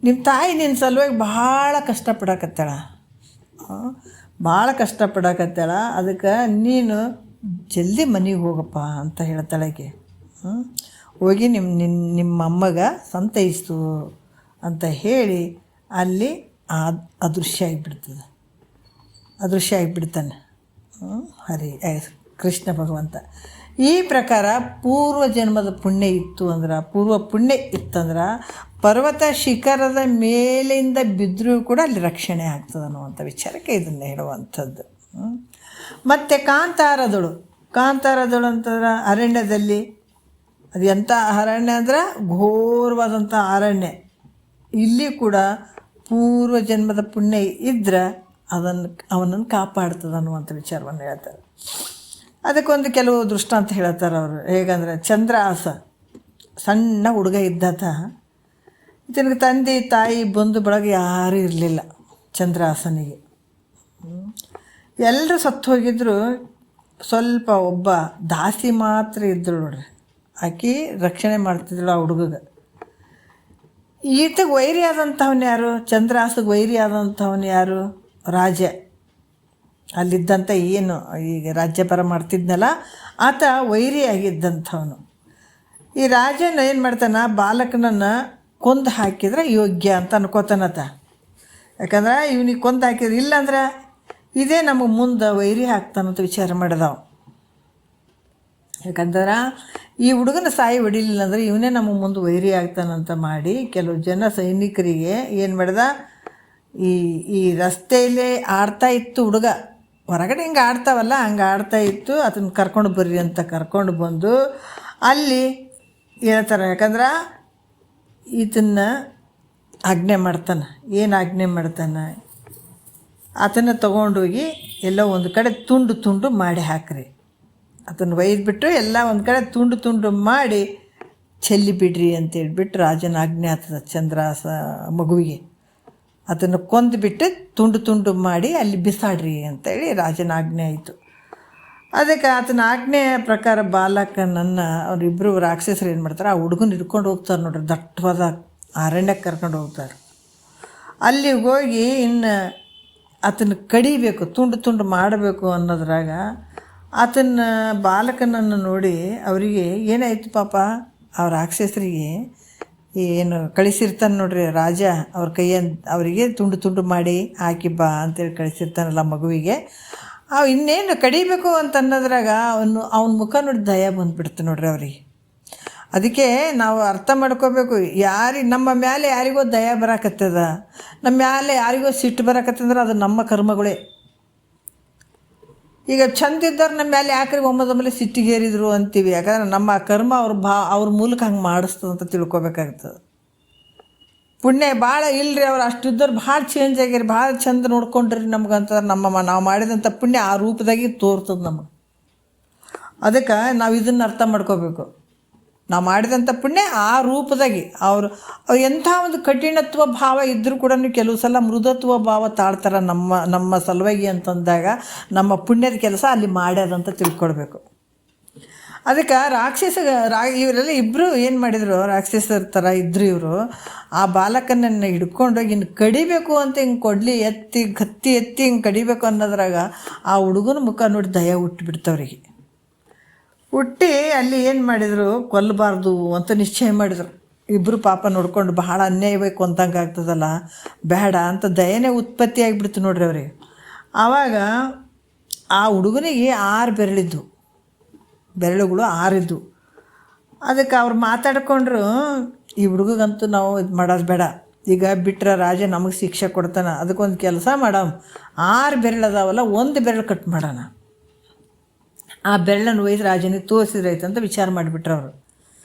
ನಿಮ್ಮ ತಾಯಿ ನಿನ್ನ ಸಲುವಾಗಿ ಭಾಳ ಕಷ್ಟಪಡಕತ್ತಾಳ, ಭಾಳ ಕಷ್ಟಪಡಕತ್ತಾಳ, ಅದಕ್ಕೆ ನೀನು ಜಲ್ದಿ ಮನೆಗೆ ಹೋಗಪ್ಪ ಅಂತ ಹೇಳ್ತಾಳಕ್ಕೆ. ಹೋಗಿ ನಿಮ್ಮ ಅಮ್ಮಗೆ ಸಂತೈಸು ಅಂತ ಹೇಳಿ ಅಲ್ಲಿ ಅದೃಶ್ಯ ಆಗಿಬಿಡ್ತದೆ, ಅದೃಶ್ಯ ಆಗಿಬಿಡ್ತಾನೆ ಹರಿ ಕೃಷ್ಣ ಭಗವಂತ. ಈ ಪ್ರಕಾರ ಪೂರ್ವ ಜನ್ಮದ ಪುಣ್ಯ ಇತ್ತು ಅಂದ್ರೆ, ಪೂರ್ವ ಪುಣ್ಯ ಇತ್ತಂದ್ರೆ ಪರ್ವತ ಶಿಖರದ ಮೇಲಿಂದ ಬಿದ್ದರೂ ಕೂಡ ಅಲ್ಲಿ ರಕ್ಷಣೆ ಆಗ್ತದೆ ಅನ್ನುವಂಥ ವಿಚಾರಕ್ಕೆ ಇದನ್ನು ಹೇಳುವಂಥದ್ದು. ಮತ್ತು ಕಾಂತಾರದಳು ಅಂತಂದ್ರೆ ಅರಣ್ಯದಲ್ಲಿ, ಅದು ಎಂಥ ಅರಣ್ಯ ಅಂದ್ರೆ ಘೋರವಾದಂಥ ಅರಣ್ಯ. ಇಲ್ಲಿ ಕೂಡ ಪೂರ್ವ ಜನ್ಮದ ಪುಣ್ಯ ಇದ್ದರೆ ಅವನನ್ನು ಕಾಪಾಡ್ತದೆ ಅನ್ನುವಂಥ ವಿಚಾರವನ್ನು ಹೇಳ್ತಾರೆ. ಅದಕ್ಕೊಂದು ಕೆಲವು ದೃಷ್ಟಾಂತ ಹೇಳ್ತಾರೆ ಅವರು. ಹೇಗಂದರೆ, ಚಂದ್ರಹಾಸ ಸಣ್ಣ ಹುಡುಗ ಇದ್ದಾತ, ಇದನಿಗೆ ತಂದೆ ತಾಯಿ ಬಂಧು ಬಳಗ ಯಾರೂ ಇರಲಿಲ್ಲ ಚಂದ್ರಹಾಸನಿಗೆ. ಎಲ್ಲರೂ ಸತ್ತು ಹೋಗಿದ್ರು, ಸ್ವಲ್ಪ ಒಬ್ಬ ದಾಸಿ ಮಾತ್ರ ಇದ್ದಳು ನೋಡ್ರಿ, ಆಕೆ ರಕ್ಷಣೆ ಮಾಡ್ತಿದ್ದಳು ಆ ಹುಡುಗಗೆ. ಈತಗೆ ವೈರಿ ಆದಂಥವನು ಯಾರು, ಚಂದ್ರಹಾಸಗೆ ವೈರಿ ಆದಂಥವನು ಯಾರು, ರಾಜ. ಅಲ್ಲಿದ್ದಂಥ ಏನು ಈಗ ರಾಜ್ಯಭಾರ ಮಾಡ್ತಿದ್ನಲ್ಲ ಆತ ವೈರಿ ಆಗಿದ್ದಂಥವನು. ಈ ರಾಜನ ಏನು ಮಾಡ್ತಾನೆ, ಬಾಲಕನನ್ನು ಕೊಂದು ಹಾಕಿದ್ರೆ ಯೋಗ್ಯ ಅಂತ ಅನ್ಕೋತಾನತ. ಯಾಕಂದ್ರೆ ಇವನಿಗೆ ಕೊಂದು ಹಾಕಿದ್ರೆ, ಇಲ್ಲಾಂದ್ರೆ ಇದೇ ನಮಗೆ ಮುಂದೆ ವೈರಿ ಹಾಕ್ತಾನಂತ ವಿಚಾರ ಮಾಡಿದವ. ಯಾಕಂದ್ರೆ ಈ ಹುಡುಗನ ಸಾಯಿ ಹೊಡಿಲಿಲ್ಲ ಅಂದರೆ ಇವನೇ ನಮಗೆ ಮುಂದೆ ವೈರಿ ಆಗ್ತಾನಂತ ಮಾಡಿ ಕೆಲವು ಜನ ಸೈನಿಕರಿಗೆ ಏನು ಮಾಡ್ದ, ಈ ರಸ್ತೆಯಲ್ಲೇ ಆಡ್ತಾ ಇತ್ತು ಹುಡುಗ, ಹೊರಗಡೆ ಹಿಂಗೆ ಆಡ್ತಾವಲ್ಲ ಹಂಗೆ ಆಡ್ತಾ ಇತ್ತು, ಅದನ್ನು ಕರ್ಕೊಂಡು ಬರ್ರಿ ಅಂತ ಕರ್ಕೊಂಡು ಬಂದು ಅಲ್ಲಿ ಹೇಳ್ತಾರೆ. ಯಾಕಂದ್ರೆ ಇದನ್ನು ಆಜ್ಞೆ ಮಾಡ್ತಾನೆ. ಏನು ಆಜ್ಞೆ ಮಾಡ್ತಾನೆ, ಅದನ್ನು ತೊಗೊಂಡೋಗಿ ಎಲ್ಲೋ ಒಂದು ಕಡೆ ತುಂಡು ತುಂಡು ಮಾಡಿ ಹಾಕ್ರಿ, ಅದನ್ನು ಒಯ್ದುಬಿಟ್ಟು ಎಲ್ಲ ಒಂದು ಕಡೆ ತುಂಡು ತುಂಡು ಮಾಡಿ ಚೆಲ್ಲಿ ಬಿಡ್ರಿ ಅಂತೇಳ್ಬಿಟ್ಟು ರಾಜನ ಆಜ್ಞೆ ಆಗ್ತದೆ. ಚಂದ್ರಹಾಸ ಮಗುವಿಗೆ ಅದನ್ನು ಕೊಂದುಬಿಟ್ಟು ತುಂಡು ತುಂಡು ಮಾಡಿ ಅಲ್ಲಿ ಬಿಸಾಡ್ರಿ ಅಂತೇಳಿ ರಾಜನ ಆಜ್ಞೆ ಆಯಿತು. ಅದಕ್ಕೆ ಆತನ ಆಜ್ಞೆಯ ಪ್ರಕಾರ ಬಾಲಕನನ್ನು ಅವರಿಬ್ಬರು ರಾಕ್ಷಸರು ಏನು ಮಾಡ್ತಾರೆ, ಆ ಹುಡುಗನ ಹಿಡ್ಕೊಂಡು ಹೋಗ್ತಾರೆ ನೋಡ್ರಿ, ದಟ್ಟವಾದ ಅರಣ್ಯಕ್ಕೆ ಕರ್ಕೊಂಡು ಹೋಗ್ತಾರೆ. ಅಲ್ಲಿ ಹೋಗಿ ಇನ್ನು ಆತನ ಕಡಿಬೇಕು, ತುಂಡು ತುಂಡು ಮಾಡಬೇಕು ಅನ್ನೋದ್ರಾಗ ಆತನ ಬಾಲಕನನ್ನು ನೋಡಿ ಅವರಿಗೆ ಏನಾಯಿತು ಪಾಪ, ಆ ರಾಕ್ಷಸರಿಗೆ ಏನು ಕಳಿಸಿರ್ತಾನೆ ನೋಡ್ರಿ ರಾಜ, ಅವ್ರ ಅವರಿಗೆ ತುಂಡು ತುಂಡು ಮಾಡಿ ಹಾಕಿ ಬಾ ಅಂತೇಳಿ ಕಳಿಸಿರ್ತಾನಲ್ಲ ಮಗುವಿಗೆ. ಇನ್ನೇನು ಕಡಿಬೇಕು ಅಂತ ಅನ್ನೋದ್ರಾಗ ಅವನ ಮುಖ ನೋಡಿ ದಯ ಬಂದುಬಿಡ್ತು ನೋಡ್ರಿ ಅವ್ರಿಗೆ. ಅದಕ್ಕೆ ನಾವು ಅರ್ಥ ಮಾಡ್ಕೋಬೇಕು, ನಮ್ಮ ಮೇಲೆ ಯಾರಿಗೋ ದಯ ಬರಾಕತ್ತದ, ನಮ್ಮ ಮೇಲೆ ಯಾರಿಗೋ ಸಿಟ್ಟು ಬರಾಕತ್ತಂದ್ರೆ ಅದು ನಮ್ಮ ಕರ್ಮಗಳೇ. ಈಗ ಚಂದ ಇದ್ದವ್ರು ನಮ್ಮ ಮೇಲೆ ಯಾಕ್ರಿ ಒಮ್ಮೆ ಸಿಟ್ಟಿಗೇರಿದ್ರು ಅಂತೀವಿ, ಯಾಕಂದ್ರೆ ನಮ್ಮ ಕರ್ಮ ಅವ್ರ ಮೂಲಕ ಹಂಗೆ ಮಾಡಿಸ್ತದಂತ ತಿಳ್ಕೊಬೇಕಾಗ್ತದೆ. ಪುಣ್ಯ ಭಾಳ ಇಲ್ಲರಿ, ಅವ್ರು ಅಷ್ಟಿದ್ದವ್ರು ಭಾಳ ಚೇಂಜ್ ಆಗ್ಯಾರ, ಭಾಳ ಚಂದ ನೋಡ್ಕೊಂಡ್ರಿ ನಮ್ಗಂತ. ನಾವು ಮಾಡಿದಂಥ ಪುಣ್ಯ ಆ ರೂಪದಾಗಿ ತೋರ್ತದೆ ನಮಗೆ. ಅದಕ್ಕೆ ನಾವು ಇದನ್ನು ಅರ್ಥ ಮಾಡ್ಕೋಬೇಕು. ನಾವು ಮಾಡಿದಂಥ ಪುಣ್ಯ ಆ ರೂಪದಾಗಿ ಅವ್ರು ಎಂಥ ಒಂದು ಕಠಿಣತ್ವ ಭಾವ ಇದ್ದರೂ ಕೂಡ ಕೆಲವು ಸಲ ಮೃದುತ್ವ ಭಾವ ತಾಳ್ತಾರೆ ನಮ್ಮ ಸಲುವಾಗಿ ಅಂತಂದಾಗ ನಮ್ಮ ಪುಣ್ಯದ ಕೆಲಸ ಅಲ್ಲಿ ಮಾಡ್ಯದಂತ ತಿಳ್ಕೊಳ್ಬೇಕು. ಅದಕ್ಕೆ ಇವರೆಲ್ಲ ಇಬ್ಬರು ಏನು ಮಾಡಿದರು, ರಾಕ್ಷಸರ ಥರ ಇದ್ದರು ಇವರು. ಆ ಬಾಲಕನನ್ನು ಹಿಡ್ಕೊಂಡೋಗಿ ಇನ್ನು ಕಡಿಬೇಕು ಅಂತ ಹಿಂಗೆ ಕೊಡಲಿ ಕತ್ತಿ ಎತ್ತಿ ಹಿಂಗೆ ಕಡಿಬೇಕು ಅನ್ನೋದ್ರಾಗ ಆ ಹುಡುಗನ ಮುಖ ನೋಡಿ ದಯ ಹುಟ್ಟಿಬಿಡ್ತವ್ರಿಗೆ. ಹುಟ್ಟಿ ಅಲ್ಲಿ ಏನು ಮಾಡಿದರು, ಕೊಲ್ಲಬಾರ್ದು ಅಂತ ನಿಶ್ಚಯ ಮಾಡಿದರು. ಇಬ್ಬರು ಪಾಪ ನೋಡ್ಕೊಂಡು ಬಹಳ ಅನ್ಯಾಯಬೇಕು ಅಂತಂಗೆ ಆಗ್ತದಲ್ಲ, ಬೇಡ ಅಂತ ದಯನೇ ಉತ್ಪತ್ತಿ ಆಗಿಬಿಡ್ತು ನೋಡ್ರಿ ಅವ್ರಿಗೆ. ಆವಾಗ ಆ ಹುಡುಗನಿಗೆ 6 ಬೆರಳುಗಳು 6 ಇದ್ದು. ಅದಕ್ಕೆ ಅವ್ರು ಮಾತಾಡ್ಕೊಂಡ್ರು, ಈ ಹುಡುಗಂತೂ ನಾವು ಇದು ಮಾಡೋದು ಬೇಡ, ಈಗ ಬಿಟ್ಟರೆ ರಾಜ ನಮಗೆ ಶಿಕ್ಷೆ ಕೊಡ್ತಾನೆ, ಅದಕ್ಕೊಂದು ಕೆಲಸ ಮಾಡಮ್, 6 ಬೆರಳು ಅದಾವಲ್ಲ, 1 ಬೆರಳು ಕಟ್ ಮಾಡೋಣ, ಆ ಬೆರಳನ್ನು ಒಯ್ದು ರಾಜನಿಗೆ ತೋರಿಸಿದ್ರೈತೆ ಅಂತ ವಿಚಾರ ಮಾಡಿಬಿಟ್ರು ಅವರು.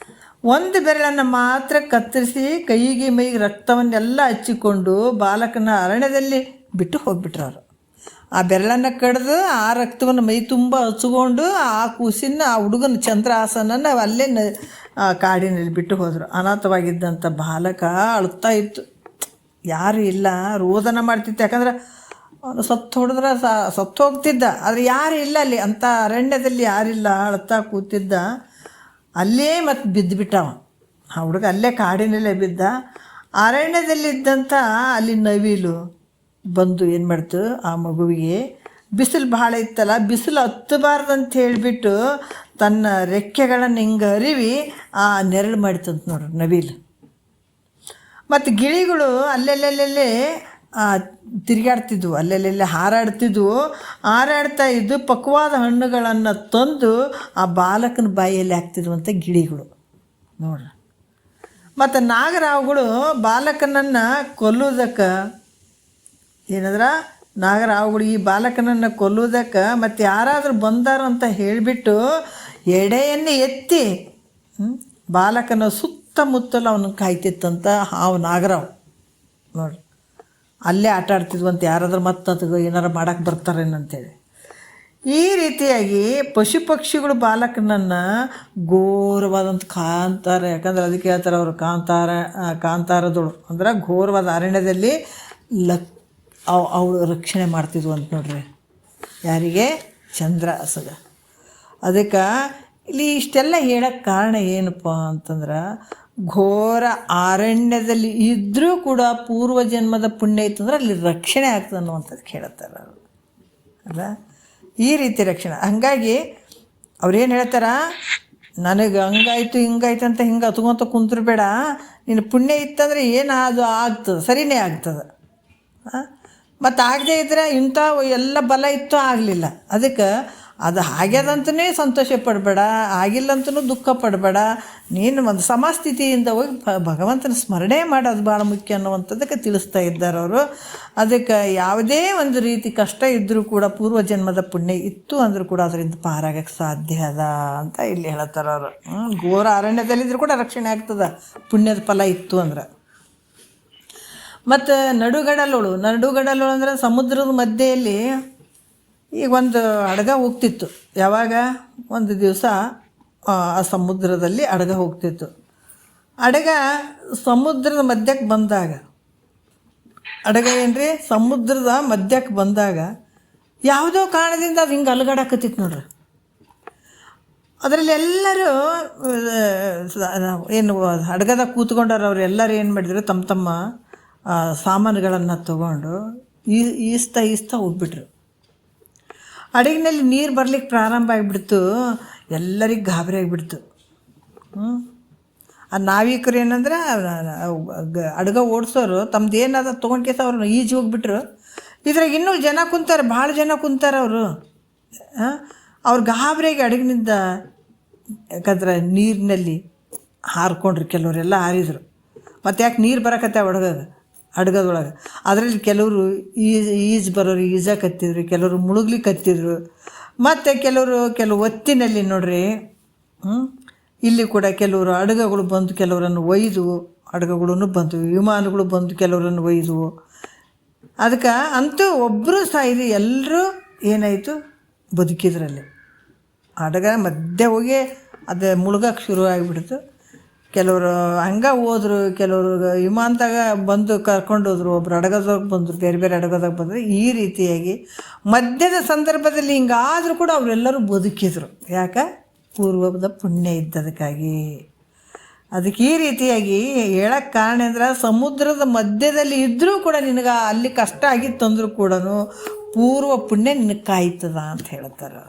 1 ಬೆರಳನ್ನು ಮಾತ್ರ ಕತ್ತರಿಸಿ ಕೈಗೆ ಮೈಗೆ ರಕ್ತವನ್ನೆಲ್ಲ ಹಚ್ಚಿಕೊಂಡು ಬಾಲಕನ ಅರಣ್ಯದಲ್ಲಿ ಬಿಟ್ಟು ಹೋಗ್ಬಿಟ್ರು ಅವರು. ಆ ಬೆರಳನ್ನು ಕಡ್ದು ಆ ರಕ್ತವನ್ನು ಮೈ ತುಂಬ ಹಚ್ಕೊಂಡು ಆ ಕೂಸಿನ ಆ ಹುಡುಗನ ಚಂದ್ರಾಸನನ್ನು ಅಲ್ಲೇ ಕಾಡಿನಲ್ಲಿ ಬಿಟ್ಟು ಹೋದರು. ಅನಾಥವಾಗಿದ್ದಂಥ ಬಾಲಕ ಅಳ್ತಾ ಇತ್ತು, ಯಾರು ಇಲ್ಲ, ರೋದನ ಮಾಡ್ತಿತ್ತು. ಯಾಕಂದ್ರೆ ಅವನು ಸತ್ತು ಹೊಡೆದ್ರೆ ಸತ್ತು ಹೋಗ್ತಿದ್ದ, ಆದರೆ ಯಾರು ಇಲ್ಲ ಅಲ್ಲಿ, ಅಂಥ ಅರಣ್ಯದಲ್ಲಿ ಯಾರಿಲ್ಲ, ಅಳ್ತಾ ಕೂತಿದ್ದ. ಅಲ್ಲೇ ಮತ್ತು ಬಿದ್ದುಬಿಟ್ಟವ ಆ ಹುಡುಗ, ಅಲ್ಲೇ ಕಾಡಿನಲ್ಲೇ ಬಿದ್ದ. ಅರಣ್ಯದಲ್ಲಿದ್ದಂಥ ಅಲ್ಲಿ ನವಿಲು ಬಂದು ಏನು ಮಾಡ್ತು, ಆ ಮಗುವಿಗೆ ಬಿಸಿಲು ಭಾಳ ಇತ್ತಲ್ಲ, ಬಿಸಿಲು ಹತ್ತಬಾರ್ದಂತ ಹೇಳಿಬಿಟ್ಟು ತನ್ನ ರೆಕ್ಕೆಗಳನ್ನು ಹಿಂಗೆ ಅರಿವಿ ಆ ನೆರಳು ಮಾಡಿತಂತ ನೋಡ್ರಿ ನವಿಲು. ಮತ್ತು ಗಿಳಿಗಳು ಅಲ್ಲೆಲ್ಲೆಲ್ಲೇ ತಿರುಗಾಡ್ತಿದ್ವು, ಅಲ್ಲೆಲ್ಲೆಲ್ಲೇ ಹಾರಾಡ್ತಾ ಇದ್ದು ಪಕ್ವಾದ ಹಣ್ಣುಗಳನ್ನು ತಂದು ಆ ಬಾಲಕನ ಬಾಯಿಯಲ್ಲಿ ಹಾಕ್ತಿದ್ವು ಅಂತ ಗಿಳಿಗಳು ನೋಡ್ರಿ. ಮತ್ತು ನಾಗರಾವುಗಳು ಬಾಲಕನನ್ನು ಕೊಲ್ಲುವುದಕ್ಕೆ ನಾಗರಾವುಗಳು ಈ ಬಾಲಕನನ್ನು ಕೊಲ್ಲುವುದಕ್ಕೆ ಮತ್ತು ಯಾರಾದರೂ ಬಂದಾರಂತ ಹೇಳಿಬಿಟ್ಟು ಎಡೆಯನ್ನು ಎತ್ತಿ ಬಾಲಕನ ಸುತ್ತಮುತ್ತಲು ಅವನು ಕಾಯ್ತಿತ್ತಂತ ಹಾವು ನಾಗರಾವು ನೋಡ್ರಿ. ಅಲ್ಲೇ ಆಟ ಆಡ್ತಿದ್ವಂತ, ಯಾರಾದ್ರೂ ಮತ್ತೆ ಅದು ಏನಾರು ಮಾಡೋಕ್ಕೆ ಬರ್ತಾರೇನಂತೇಳಿ. ಈ ರೀತಿಯಾಗಿ ಪಶು ಪಕ್ಷಿಗಳು ಬಾಲಕನನ್ನು ಘೋರವಾದಂಥ ಕಾಂತಾರ, ಯಾಕಂದ್ರೆ ಅದಕ್ಕೆ ಹೇಳ್ತಾರೆ ಅವರು ಕಾಂತಾರದಳು ಅಂದ್ರೆ ಘೋರವಾದ ಅರಣ್ಯದಲ್ಲಿ ಅವಳು ರಕ್ಷಣೆ ಮಾಡ್ತಿದ್ವು ಅಂತ ನೋಡ್ರಿ. ಯಾರಿಗೆ? ಚಂದ್ರಾಸಗ. ಅದಕ್ಕೆ ಇಲ್ಲಿ ಇಷ್ಟೆಲ್ಲ ಹೇಳೋಕ್ಕೆ ಕಾರಣ ಏನಪ್ಪ ಅಂತಂದ್ರೆ, ಘೋರ ಅರಣ್ಯದಲ್ಲಿ ಇದ್ದರೂ ಕೂಡ ಪೂರ್ವ ಜನ್ಮದ ಪುಣ್ಯ ಇತ್ತಂದ್ರೆ ಅಲ್ಲಿ ರಕ್ಷಣೆ ಆಗ್ತದೆ ಅನ್ನುವಂಥದ್ದು ಹೇಳ್ತಾರೆ ಅವರು ಅಲ್ಲ. ಈ ರೀತಿ ರಕ್ಷಣೆ. ಹಾಗಾಗಿ ಅವ್ರೇನು ಹೇಳ್ತಾರೆ, ನನಗೆ ಹಂಗಾಯ್ತು ಹಿಂಗಾಯ್ತು ಅಂತ ಹಿಂಗೆ ಹತ್ಕೊಂತ ಕುಂತ್ರು ಬೇಡ, ನಿನ್ನ ಪುಣ್ಯ ಇತ್ತಂದರೆ ಏನು ಅದು ಆಗ್ತದೆ, ಸರಿಯೇ ಆಗ್ತದೆ. ಮತ್ತು ಆಗದೇ ಇದ್ದರೆ ಇಂಥ ಎಲ್ಲ ಬಲ ಇತ್ತು ಆಗಲಿಲ್ಲ, ಅದಕ್ಕೆ ಅದು ಆಗ್ಯದಂತನೇ ಸಂತೋಷ ಪಡಬೇಡ, ಆಗಿಲ್ಲಂತನೂ ದುಃಖ ಪಡಬೇಡ. ನೀನು ಒಂದು ಸಮಸ್ಥಿತಿಯಿಂದ ಹೋಗಿ ಭಗವಂತನ ಸ್ಮರಣೆ ಮಾಡೋದು ಭಾಳ ಮುಖ್ಯ ಅನ್ನುವಂಥದ್ದಕ್ಕೆ ತಿಳಿಸ್ತಾ ಇದ್ದಾರೆ ಅವರು. ಅದಕ್ಕೆ ಯಾವುದೇ ಒಂದು ರೀತಿ ಕಷ್ಟ ಇದ್ದರೂ ಕೂಡ ಪೂರ್ವಜನ್ಮದ ಪುಣ್ಯ ಇತ್ತು ಅಂದರೂ ಕೂಡ ಅದರಿಂದ ಪಾರಾಗಕ್ಕೆ ಸಾಧ್ಯ ಅದ ಅಂತ ಇಲ್ಲಿ ಹೇಳ್ತಾರೆ ಅವರು. ಘೋರ ಅರಣ್ಯದಲ್ಲಿದ್ದರೂ ಕೂಡ ರಕ್ಷಣೆ ಆಗ್ತದೆ ಪುಣ್ಯದ ಫಲ ಇತ್ತು ಅಂದ್ರೆ. ಮತ್ತು ನಡುಗಡಲೋಳು ಅಂದರೆ ಸಮುದ್ರದ ಮಧ್ಯೆಯಲ್ಲಿ ಈಗ ಒಂದು ಹಡಗ ಹೋಗ್ತಿತ್ತು. ಯಾವಾಗ ಒಂದು ದಿವಸ ಆ ಸಮುದ್ರದಲ್ಲಿ ಹಡಗ ಹೋಗ್ತಿತ್ತು. ಹಡಗ ಸಮುದ್ರದ ಮಧ್ಯಕ್ಕೆ ಬಂದಾಗ, ಹಡಗ ಏನ್ರಿ ಸಮುದ್ರದ ಮಧ್ಯಕ್ಕೆ ಬಂದಾಗ ಯಾವುದೋ ಕಾರಣದಿಂದ ಅದು ಹಿಂಗೆ ಅಲುಗಾಡಕತ್ತಿತ್ತು ನೋಡ್ರಿ. ಅದರಲ್ಲಿ ಎಲ್ಲರೂ ಏನು ಹಡಗದಾಗ ಕೂತ್ಕೊಂಡವ್ರು ಅವರೆಲ್ಲರೂ ಏನು ಮಾಡಿದ್ರು, ತಮ್ಮ ಸಾಮಾನುಗಳನ್ನು ತಗೊಂಡು ಈಸ್ತಾ ಹೋಗ್ಬಿಟ್ರು. ಹಡಗಿನಲ್ಲಿ ನೀರು ಬರ್ಲಿಕ್ಕೆ ಪ್ರಾರಂಭ ಆಗಿಬಿಡ್ತು. ಎಲ್ಲರಿಗೆ ಗಾಬರಿ ಆಗಿಬಿಡ್ತು. ಆ ನಾವಿಕರು ಏನಂದ್ರೆ ಹಡಗ ಓಡಿಸೋರು ತಮ್ದು ಏನಾದ ತೊಗೊಂಡು ಕೇಸ ಅವ್ರನ್ನ ಈಜು ಹೋಗ್ಬಿಟ್ರು. ಇದ್ರಾಗ ಇನ್ನೂ ಜನ ಕುಂತಾರೆ, ಭಾಳ ಜನ ಕುಂತಾರೆ ಅವರು. ಅವ್ರು ಗಾಬರಿಯಾಗಿ ಹಡಗಿನಿಂದ, ಯಾಕಂದ್ರೆ ನೀರಿನಲ್ಲಿ ಹಾರ್ಕೊಂಡ್ರು, ಕೆಲವರೆಲ್ಲ ಹಾರಿದರು. ಮತ್ತು ಯಾಕೆ ನೀರು ಬರಕತ್ತೆ ಹಡಗದೊಳಗೆ. ಅದರಲ್ಲಿ ಕೆಲವರು ಈಜು ಬರೋರು ಈಜಾಕತ್ತಿದ್ರು, ಕೆಲವರು ಮುಳುಗ್ಲಿಕ್ಕತ್ತಿದ್ರು. ಮತ್ತು ಕೆಲವು ಹೊತ್ತಿನಲ್ಲಿ ನೋಡ್ರಿ ಇಲ್ಲಿ ಕೂಡ ಕೆಲವರು ಹಡಗಗಳು ಬಂದು ಕೆಲವರನ್ನು ಒಯ್ದು ಹಡಗುಗಳು ಬಂದವು, ವಿಮಾನಗಳು ಬಂದು ಕೆಲವರನ್ನು ಒಯ್ದವು. ಅದಕ್ಕೆ ಅಂತೂ ಒಬ್ಬರು ಸಾಯಿದು ಎಲ್ಲರೂ ಏನಾಯಿತು ಬದುಕಿದ್ರಲ್ಲಿ. ಹಡಗ ಮಧ್ಯೆ ಹೋಗಿ ಅದು ಮುಳುಗಕ್ಕೆ ಶುರು ಆಗಿಬಿಡ್ತು. ಕೆಲವರು ಹಂಗೆ ಹೋದ್ರು, ಕೆಲವರು ವಿಮಾನದಾಗ ಬಂದು ಕರ್ಕೊಂಡು ಹೋದ್ರು, ಒಬ್ರು ಹಡಗದಾಗ ಬಂದರು, ಬೇರೆ ಬೇರೆ ಹಡಗದಾಗ ಬಂದರು. ಈ ರೀತಿಯಾಗಿ ಮಧ್ಯದ ಸಂದರ್ಭದಲ್ಲಿ ಹಿಂಗಾದರೂ ಕೂಡ ಅವರೆಲ್ಲರೂ ಬದುಕಿದ್ರು. ಯಾಕೆ? ಪೂರ್ವದ ಪುಣ್ಯ ಇದ್ದದಕ್ಕಾಗಿ. ಅದಕ್ಕೆ ಈ ರೀತಿಯಾಗಿ ಹೇಳೋಕ್ಕೆ ಕಾರಣ ಅಂದ್ರೆ ಸಮುದ್ರದ ಮಧ್ಯದಲ್ಲಿ ಇದ್ದರೂ ಕೂಡ ನಿನಗೆ ಅಲ್ಲಿ ಕಷ್ಟ ಆಗಿತ್ತಂದ್ರೂ ಕೂಡ ಪೂರ್ವ ಪುಣ್ಯ ನಿನಗೆ ಕಾಯ್ತದ ಅಂತ ಹೇಳ್ತಾರೆ.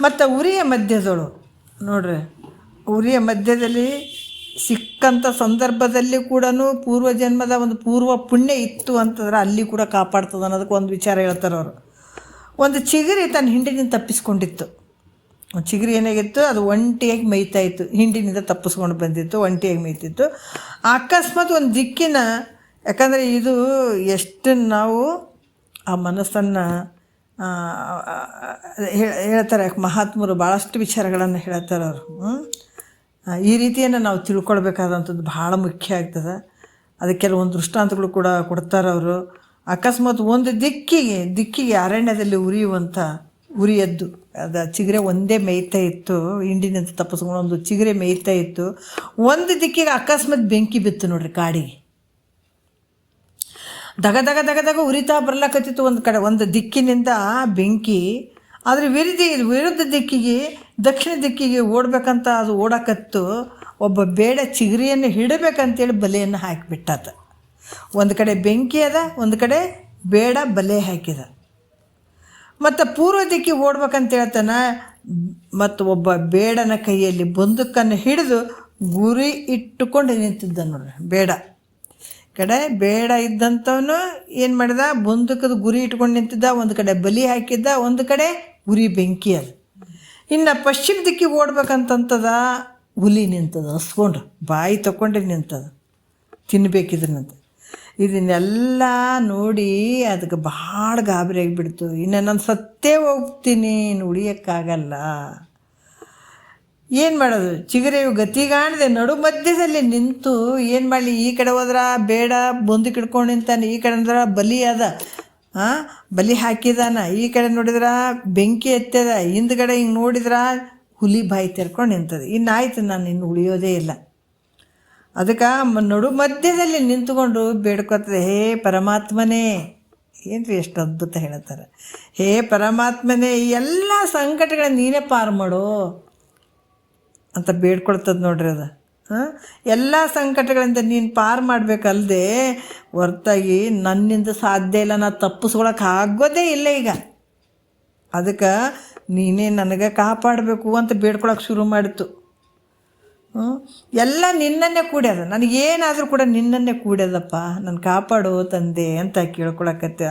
ಮತ್ತು ಉರಿಯ ಮಧ್ಯದಳು ನೋಡ್ರಿ, ಉರಿಯ ಮಧ್ಯದಲ್ಲಿ ಸಿಕ್ಕಂಥ ಸಂದರ್ಭದಲ್ಲಿ ಕೂಡ ಪೂರ್ವಜನ್ಮದ ಒಂದು ಪೂರ್ವ ಪುಣ್ಯ ಇತ್ತು ಅಂತಂದ್ರೆ ಅಲ್ಲಿ ಕೂಡ ಕಾಪಾಡ್ತದೆ ಅನ್ನೋದಕ್ಕೆ ಒಂದು ವಿಚಾರ ಹೇಳ್ತಾರೆ ಅವರು. ಒಂದು ಚಿಗರಿ ತನ್ನ ಹಿಂಡಿನಿಂದ ತಪ್ಪಿಸ್ಕೊಂಡಿತ್ತು. ಚಿಗರಿ ಏನಾಗಿತ್ತು, ಅದು ಒಂಟಿಯಾಗಿ ಮೇಯ್ತಾಯಿತ್ತು, ಹಿಂಡಿನಿಂದ ತಪ್ಪಿಸ್ಕೊಂಡು ಬಂದಿತ್ತು, ಒಂಟಿಯಾಗಿ ಮೇಯ್ತಿತ್ತು. ಅಕಸ್ಮಾತ್ ಒಂದು ದಿಕ್ಕಿನ, ಯಾಕಂದರೆ ಇದು ಎಷ್ಟು ನಾವು ಆ ಮನಸ್ಸನ್ನು ಹೇಳ್ತಾರೆ ಮಹಾತ್ಮರು, ಭಾಳಷ್ಟು ವಿಚಾರಗಳನ್ನು ಹೇಳ್ತಾರೆ ಅವರು. ಈ ರೀತಿಯನ್ನು ನಾವು ತಿಳ್ಕೊಳ್ಬೇಕಾದಂಥದ್ದು ಭಾಳ ಮುಖ್ಯ ಆಗ್ತದೆ. ಅದಕ್ಕೆ ಕೆಲವೊಂದು ದೃಷ್ಟಾಂತಗಳು ಕೂಡ ಕೊಡ್ತಾರೆ ಅವರು. ಅಕಸ್ಮಾತ್ ಒಂದು ದಿಕ್ಕಿಗೆ ಅರಣ್ಯದಲ್ಲಿ ಉರಿಯದ್ದು, ಅದು ಚಿಗರೆ ಒಂದೇ ಮೇಯ್ತಾ ಇತ್ತು, ಹಿಂಡಿನಿಂದ ತಪ್ಪಿಸ್ಕೊಂಡು ಒಂದು ಚಿಗರೆ ಮೇಯ್ತಾ ಇತ್ತು. ಒಂದು ದಿಕ್ಕಿಗೆ ಅಕಸ್ಮಾತ್ ಬೆಂಕಿ ಬಿತ್ತು ನೋಡ್ರಿ, ಕಾಡಿಗೆ ದಗ ದಗ ದಗ ದಗ ಉರಿತಾ ಬರ್ಲಕತ್ತಿತ್ತು ಒಂದು ಕಡೆ, ಒಂದು ದಿಕ್ಕಿನಿಂದ ಬೆಂಕಿ. ಆದರೆ ವಿರುದ್ಧ ದಿಕ್ಕಿಗೆ, ದಕ್ಷಿಣ ದಿಕ್ಕಿಗೆ ಓಡಬೇಕಂತ ಅದು ಓಡಕತ್ತು. ಒಬ್ಬ ಬೇಡ ಚಿಗರಿಯನ್ನು ಹಿಡಬೇಕಂತೇಳಿ ಬಲೆಯನ್ನು ಹಾಕಿಬಿಟ್ಟಾತ. ಒಂದು ಕಡೆ ಬೆಂಕಿ ಅದ, ಒಂದು ಕಡೆ ಬೇಡ ಬಲೆ ಹಾಕಿದ. ಮತ್ತು ಪೂರ್ವ ದಿಕ್ಕಿಗೆ ಓಡ್ಬೇಕಂತ ಹೇಳ್ತಾನೆ. ಮತ್ತು ಒಬ್ಬ ಬೇಡನ ಕೈಯಲ್ಲಿ ಬಂದೂಕನ್ನು ಹಿಡಿದು ಗುರಿ ಇಟ್ಟುಕೊಂಡು ನಿಂತಿದ್ದ ನೋಡ್ರಿ. ಕಡೆ ಬೇಡ ಇದ್ದಂಥವನು ಏನು ಮಾಡಿದ, ಬಂದೂಕದ ಗುರಿ ಇಟ್ಕೊಂಡು ನಿಂತಿದ್ದ. ಒಂದು ಕಡೆ ಬಲಿ ಹಾಕಿದ್ದ, ಒಂದು ಕಡೆ ಉರಿ ಬೆಂಕಿ ಅದು. ಇನ್ನು ಪಶ್ಚಿಮ ದಿಕ್ಕಿಗೆ ಓಡ್ಬೇಕಂತಂತದ, ಹುಲಿ ನಿಂತದ, ಹಸ್ಕೊಂಡು ಬಾಯಿ ತಗೊಂಡು ನಿಂತದ, ತಿನ್ನಬೇಕಿದ್ರಂತ. ಇದನ್ನೆಲ್ಲ ನೋಡಿ ಅದಕ್ಕೆ ಭಾಳ ಗಾಬರಿ ಆಗಿಬಿಡ್ತು. ಇನ್ನು ನಾನು ಸತ್ತೇ ಹೋಗ್ತೀನಿ, ಉಳಿಯೋಕ್ಕಾಗಲ್ಲ. ಏನು ಮಾಡೋದು? ಚಿಗರೆಯು ಗತಿಗಾಣದೆ ನಡು ಮಧ್ಯದಲ್ಲಿ ನಿಂತು ಏನು ಮಾಡಲಿ? ಈ ಕಡೆ ಹೋದ್ರೆ ಬೇಡ ಬಂದೂಕ್ ಹಿಡ್ಕೊಂಡು ನಿಂತಾನೆ, ಈ ಕಡೆ ಅಂದ್ರೆ ಬಲಿ ಅದ, ಬಲಿ ಹಾಕಿದಾನ, ಈ ಕಡೆ ನೋಡಿದ್ರೆ ಬೆಂಕಿ ಎತ್ತದ, ಹಿಂದ್ಗಡೆ ಹಿಂಗೆ ನೋಡಿದ್ರೆ ಹುಲಿ ಬಾಯಿ ತೆರ್ಕೊಂಡು ನಿಂತದೆ. ಇನ್ನಾಯ್ತು, ನಾನು ಇನ್ನು ಉಳಿಯೋದೇ ಇಲ್ಲ. ಅದಕ್ಕೆ ನಡು ಮಧ್ಯದಲ್ಲಿ ನಿಂತುಕೊಂಡು ಬೇಡ್ಕೊತದೆ, ಹೇ ಪರಮಾತ್ಮನೇ, ಏನ್ರಿ ಎಷ್ಟು ಅದ್ಭುತ ಹೇಳ್ತಾರೆ, ಹೇ ಪರಮಾತ್ಮನೇ, ಈ ಎಲ್ಲ ಸಂಕಟಗಳನ್ನ ನೀನೇ ಪಾರು ಮಾಡು ಅಂತ ಬೇಡ್ಕೊಳ್ತದೆ ನೋಡ್ರಿ. ಅದು ಎಲ್ಲ ಸಂಕಟಗಳಿಂದ ನೀನು ಪಾರು ಮಾಡಬೇಕಲ್ಲದೆ ಹೊರತಾಗಿ ನನ್ನಿಂದ ಸಾಧ್ಯ ಇಲ್ಲ, ನಾನು ತಪ್ಪಿಸ್ಕೊಳಕ್ಕೆ ಆಗೋದೇ ಇಲ್ಲ ಈಗ. ಅದಕ್ಕೆ ನೀನೇ ನನಗೆ ಕಾಪಾಡಬೇಕು ಅಂತ ಬೇಡ್ಕೊಳಕ್ಕೆ ಶುರು ಮಾಡಿತು. ಎಲ್ಲ ನಿನ್ನನ್ನೇ ಕೂಡ್ಯದ, ನನಗೇನಾದರೂ ಕೂಡ ನಿನ್ನನ್ನೇ ಕೂಡ್ಯದಪ್ಪ, ನಾನು ಕಾಪಾಡು ತಂದೆ ಅಂತ ಕೇಳ್ಕೊಳಕತ್ತೆ.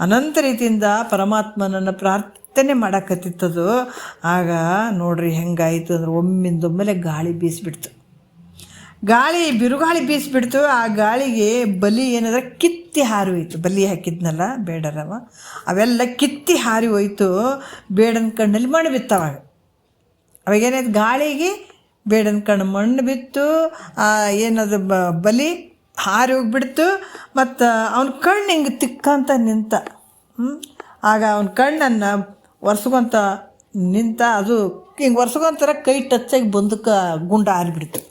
ಅನಂತ ರೀತಿಯಿಂದ ಪರಮಾತ್ಮನನ್ನು ಪ್ರಾರ್ಥನೆ ಮಾಡಕತ್ತಿತ್ತದು. ಆಗ ನೋಡ್ರಿ ಹೆಂಗಾಯಿತು ಅಂದ್ರೆ, ಒಮ್ಮಿಂದೊಮ್ಮೆಲೆ ಗಾಳಿ ಬೀಸಿಬಿಡ್ತು. ಬಿರುಗಾಳಿ ಬೀಸಿಬಿಡ್ತು. ಆ ಗಾಳಿಗೆ ಬಲಿ ಏನಾದ್ರೆ ಕಿತ್ತಿ ಹಾರಿ ಹೋಯ್ತು. ಬಲಿ ಹಾಕಿದ್ನಲ್ಲ ಬೇಡರವ, ಅವೆಲ್ಲ ಕಿತ್ತಿ ಹಾರಿ ಹೋಯ್ತು. ಬೇಡನ ಕಣ್ಣಲ್ಲಿ ಮಣ್ಣು ಬಿತ್ತು. ಅವಾಗೇನಾಯ್ತು, ಗಾಳಿಗೆ ಬೇಡನ ಕಣ್ಣು ಮಣ್ಣು ಬಿತ್ತು. ಏನದು ಬಲಿ ಹಾರಿ ಹೋಗಿಬಿಡ್ತು. ಮತ್ತು ಅವನ ಕಣ್ಣು ಹಿಂಗೆ ತಿಕ್ಕಂತ ನಿಂತ. ಆಗ ಅವನ ಕಣ್ಣನ್ನು ಒರೆಸ್ಕೊಂತ ನಿಂತ. ಅದು ಹಿಂಗೆ ಒರೆಸ್ಕೊಂತಾರ ಕೈ ಟಚ್ಚಾಗಿ ಬಂದಕ್ಕೆ ಗುಂಡು ಹಾರಿಬಿಡ್ತು.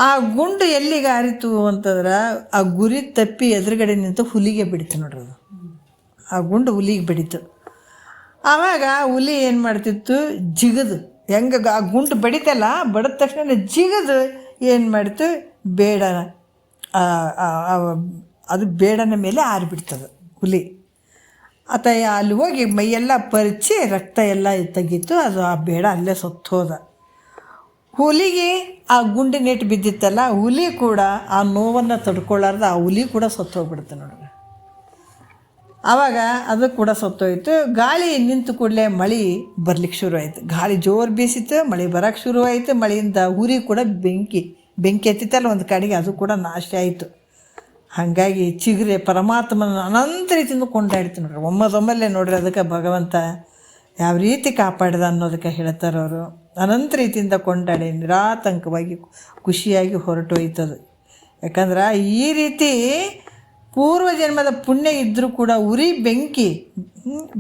ಆ ಗುಂಡು ಎಲ್ಲಿಗೆ ಹಾರಿತು ಅಂತಂದ್ರೆ, ಆ ಗುರಿ ತಪ್ಪಿ ಎದುರುಗಡೆ ನಿಂತು ಹುಲಿಗೆ ಬಿಡಿತು ನೋಡ್ರಿ. ಅದು ಆ ಗುಂಡು ಹುಲಿಗೆ ಬಿಡಿತು. ಆವಾಗ ಹುಲಿ ಏನು ಮಾಡ್ತಿತ್ತು, ಜಿಗದು ಹೆಂಗೆ ಆ ಗುಂಡು ಬಡಿತಲ್ಲ, ಬಡಿದ ತಕ್ಷಣ ಜಿಗದು ಏನು ಮಾಡ್ತು, ಬೇಡನ ಅದು ಬೇಡನ ಮೇಲೆ ಹಾರಿಬಿಡ್ತದೆ ಹುಲಿ. ಆತ ಅಲ್ಲಿ ಹೋಗಿ ಮೈಯೆಲ್ಲ ಪರಿಚಿ ರಕ್ತ ಎಲ್ಲ ತೆಗೀತು. ಅದು ಆ ಬೇಡ ಅಲ್ಲೇ ಸತ್ತು ಹೋದ. ಹುಲಿಗೆ ಆ ಗುಂಡಿನೇಟು ಬಿದ್ದಿತ್ತಲ್ಲ, ಹುಲಿ ಕೂಡ ಆ ನೋವನ್ನು ತಡ್ಕೊಳ್ಳಾರ್ದು ಆ ಹುಲಿ ಕೂಡ ಸತ್ತು ಹೋಗ್ಬಿಡ್ತು ನೋಡ್ರಿ. ಆವಾಗ ಅದು ಕೂಡ ಸತ್ತೋಯ್ತು. ಗಾಳಿ ನಿಂತು ಕೂಡಲೇ ಮಳೆ ಬರ್ಲಿಕ್ಕೆ ಶುರುವಾಯಿತು. ಗಾಳಿ ಜೋರು ಬೀಸಿತ್ತು, ಮಳೆ ಬರೋಕ್ಕೆ ಶುರುವಾಯಿತು. ಮಳೆಯಿಂದ ಉರಿ ಕೂಡ ಬೆಂಕಿ ಎತ್ತಿತ್ತಲ್ಲ ಒಂದು ಕಡೆಗೆ, ಅದು ಕೂಡ ನಾಶ ಆಯಿತು. ಹಾಗಾಗಿ ಚಿಗುರೆ ಪರಮಾತ್ಮನ ಅನಂತ ರೀತಿಯಿಂದ ಕೊಂಡಾಡ್ತು ನೋಡ್ರಿ. ಒಮ್ಮದೊಮ್ಮಲ್ಲೇ ನೋಡ್ರಿ ಅದಕ್ಕೆ ಭಗವಂತ ಯಾವ ರೀತಿ ಕಾಪಾಡಿದ ಅನ್ನೋದಕ್ಕೆ ಹೇಳ್ತಾರೆ ಅವರು. ಅನಂತ ರೀತಿಯಿಂದ ಕೊಂಡಾಡಿ ನಿರಾತಂಕವಾಗಿ ಖುಷಿಯಾಗಿ ಹೊರಟೋಯ್ತದು. ಯಾಕಂದ್ರೆ ಈ ರೀತಿ ಪೂರ್ವಜನ್ಮದ ಪುಣ್ಯ ಇದ್ದರೂ ಕೂಡ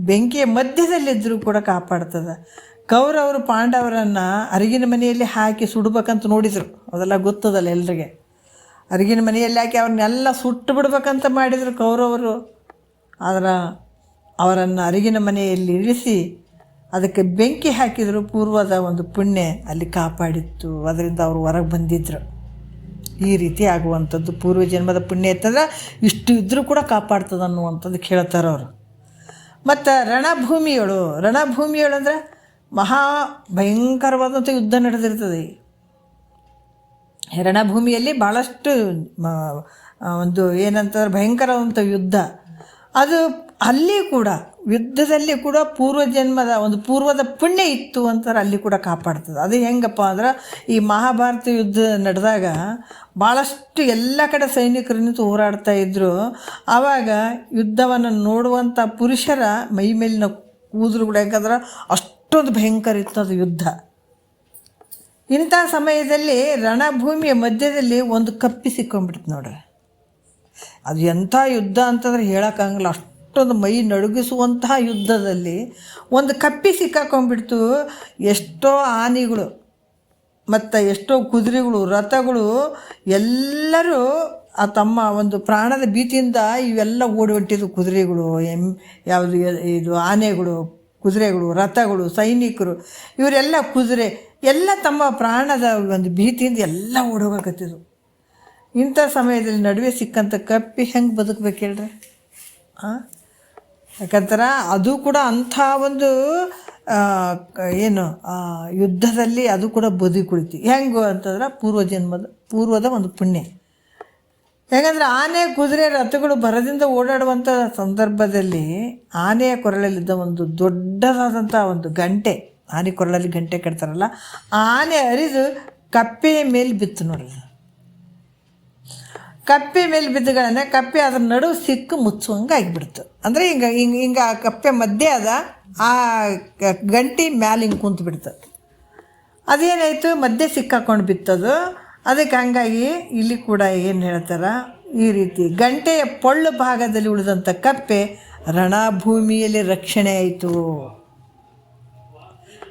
ಬೆಂಕಿಯ ಮಧ್ಯದಲ್ಲಿದ್ದರೂ ಕೂಡ ಕಾಪಾಡ್ತದೆ. ಕೌರವರು ಪಾಂಡವರನ್ನು ಅರಿಗಿನ ಮನೆಯಲ್ಲಿ ಹಾಕಿ ಸುಡ್ಬೇಕಂತ ನೋಡಿದರು, ಅದೆಲ್ಲ ಗೊತ್ತದಲ್ಲ ಎಲ್ರಿಗೆ. ಅರಿಗಿನ ಮನೆಯಲ್ಲಿ ಹಾಕಿ ಅವ್ರನ್ನೆಲ್ಲ ಸುಟ್ಟು ಬಿಡ್ಬೇಕಂತ ಮಾಡಿದರು ಕೌರವರು. ಆದರೆ ಅವರನ್ನು ಅರಿಗಿನ ಮನೆಯಲ್ಲಿ ಇರಿಸಿ ಅದಕ್ಕೆ ಬೆಂಕಿ ಹಾಕಿದರು. ಪೂರ್ವದ ಒಂದು ಪುಣ್ಯ ಅಲ್ಲಿ ಕಾಪಾಡಿತ್ತು, ಅದರಿಂದ ಅವರು ಹೊರಗೆ ಬಂದಿದ್ದರು. ಈ ರೀತಿ ಆಗುವಂಥದ್ದು ಪೂರ್ವಜನ್ಮದ ಪುಣ್ಯ ಇತ್ತಂದ್ರೆ ಇಷ್ಟು ಇದ್ದರೂ ಕೂಡ ಕಾಪಾಡ್ತದೆ ಅನ್ನುವಂಥದ್ದು ಕೇಳ್ತಾರೆ ಅವರು. ಮತ್ತು ರಣಭೂಮಿಯಳು ಅಂದರೆ ಮಹಾ ಭಯಂಕರವಾದಂಥ ಯುದ್ಧ ನಡೆದಿರ್ತದೆ. ರಣಭೂಮಿಯಲ್ಲಿ ಭಾಳಷ್ಟು ಒಂದು ಏನಂತಂದ್ರೆ ಭಯಂಕರವಾದಂಥ ಯುದ್ಧ. ಅದು ಅಲ್ಲಿ ಕೂಡ ಯುದ್ಧದಲ್ಲಿ ಕೂಡ ಪೂರ್ವದ ಪುಣ್ಯ ಇತ್ತು ಅಂತಾರೆ, ಅಲ್ಲಿ ಕೂಡ ಕಾಪಾಡ್ತದೆ. ಅದು ಹೆಂಗಪ್ಪ ಅಂದ್ರೆ ಈ ಮಹಾಭಾರತ ಯುದ್ಧ ನಡೆದಾಗ ಭಾಳಷ್ಟು ಎಲ್ಲ ಕಡೆ ಸೈನಿಕರು ನಿಂತು ಹೋರಾಡ್ತಾ ಇದ್ದರು. ಆವಾಗ ಯುದ್ಧವನ್ನು ನೋಡುವಂಥ ಪುರುಷರ ಮೈ ಮೇಲಿನ ಕೂದಲುಗಳು ಯಾಕಂದ್ರೆ ಅಷ್ಟೊಂದು ಭಯಂಕರ ಇತ್ತು ಅದು ಯುದ್ಧ. ಇಂಥ ಸಮಯದಲ್ಲಿ ರಣಭೂಮಿಯ ಮಧ್ಯದಲ್ಲಿ ಒಂದು ಕಪ್ಪಿ ಸಿಕ್ಕೊಂಡ್ಬಿಡ್ತು ನೋಡ್ರಿ. ಅದು ಎಂಥ ಯುದ್ಧ ಅಂತಂದ್ರೆ ಹೇಳೋಕ್ಕಾಗಲ್ಲ, ಅಷ್ಟೊಂದು ಮೈ ನಡುಗಿಸುವಂತಹ ಯುದ್ಧದಲ್ಲಿ ಒಂದು ಕಪ್ಪಿ ಸಿಕ್ಕಾಕೊಂಡ್ಬಿಡ್ತು. ಎಷ್ಟೋ ಆನೆಗಳು ಮತ್ತು ಎಷ್ಟೋ ಕುದುರೆಗಳು, ರಥಗಳು ಎಲ್ಲರೂ ತಮ್ಮ ಒಂದು ಪ್ರಾಣದ ಭೀತಿಯಿಂದ ಇವೆಲ್ಲ ಓಡಿ ಹೊಂಟಿದ್ವು. ಕುದುರೆಗಳು, ಇದು ಆನೆಗಳು, ಕುದುರೆಗಳು, ರಥಗಳು, ಸೈನಿಕರು, ಇವರೆಲ್ಲ ಕುದುರೆ ಎಲ್ಲ ತಮ್ಮ ಪ್ರಾಣದ ಒಂದು ಭೀತಿಯಿಂದ ಎಲ್ಲ ಓಡೋಗಕತ್ತಿದ್ವು. ಇಂಥ ಸಮಯದಲ್ಲಿ ನಡುವೆ ಸಿಕ್ಕಂಥ ಕಪ್ಪಿ ಹೆಂಗೆ ಬದುಕಬೇಕು ಹೇಳ್ರಿ? ಯಾಕಂದ್ರೆ ಅದು ಕೂಡ ಅಂಥ ಒಂದು ಯುದ್ಧದಲ್ಲಿ ಅದು ಕೂಡ ಬದುಕುಳಿತು. ಹೆಂಗು ಅಂತಂದ್ರೆ ಪೂರ್ವದ ಒಂದು ಪುಣ್ಯ. ಯಾಕಂದರೆ ಆನೆ, ಕುದುರೆ, ರಥಗಳು ಬರದಿಂದ ಓಡಾಡುವಂಥ ಸಂದರ್ಭದಲ್ಲಿ ಆನೆಯ ಕೊರಳಲ್ಲಿದ್ದ ಒಂದು ದೊಡ್ಡದಾದಂಥ ಒಂದು ಗಂಟೆ, ಆನೆ ಕೊರಳಲ್ಲಿ ಗಂಟೆ ಕಟ್ತಾರಲ್ಲ, ಆನೆ ಹರಿದು ಕಪ್ಪೆಯ ಮೇಲೆ ಬಿತ್ತು ನೋಡ್ರಿ. ಕಪ್ಪೆ ಮೇಲೆ ಬಿದ್ದುಗಳನ್ನ ಕಪ್ಪೆ ಅದ್ರ ನಡುವೆ ಸಿಕ್ಕು ಮುಚ್ಚುವಂಗೆ ಆಗಿಬಿಡ್ತು. ಅಂದರೆ ಹಿಂಗೆ ಆ ಕಪ್ಪೆ ಮಧ್ಯೆ ಆ ಗಂಟೆ ಮ್ಯಾಲೆ ಹಿಂಗೆ ಕುಂತು ಬಿಡ್ತು. ಅದೇನಾಯಿತು, ಮಧ್ಯೆ ಸಿಕ್ಕಾಕೊಂಡು ಬಿತ್ತದು. ಅದಕ್ಕೆ ಹಂಗಾಗಿ ಇಲ್ಲಿ ಕೂಡ ಏನು ಹೇಳ್ತಾರೆ, ಈ ರೀತಿ ಗಂಟೆಯ ಪೊಳ್ಳು ಭಾಗದಲ್ಲಿ ಉಳಿದಂಥ ಕಪ್ಪೆ ರಣಭೂಮಿಯಲ್ಲಿ ರಕ್ಷಣೆ ಆಯಿತು.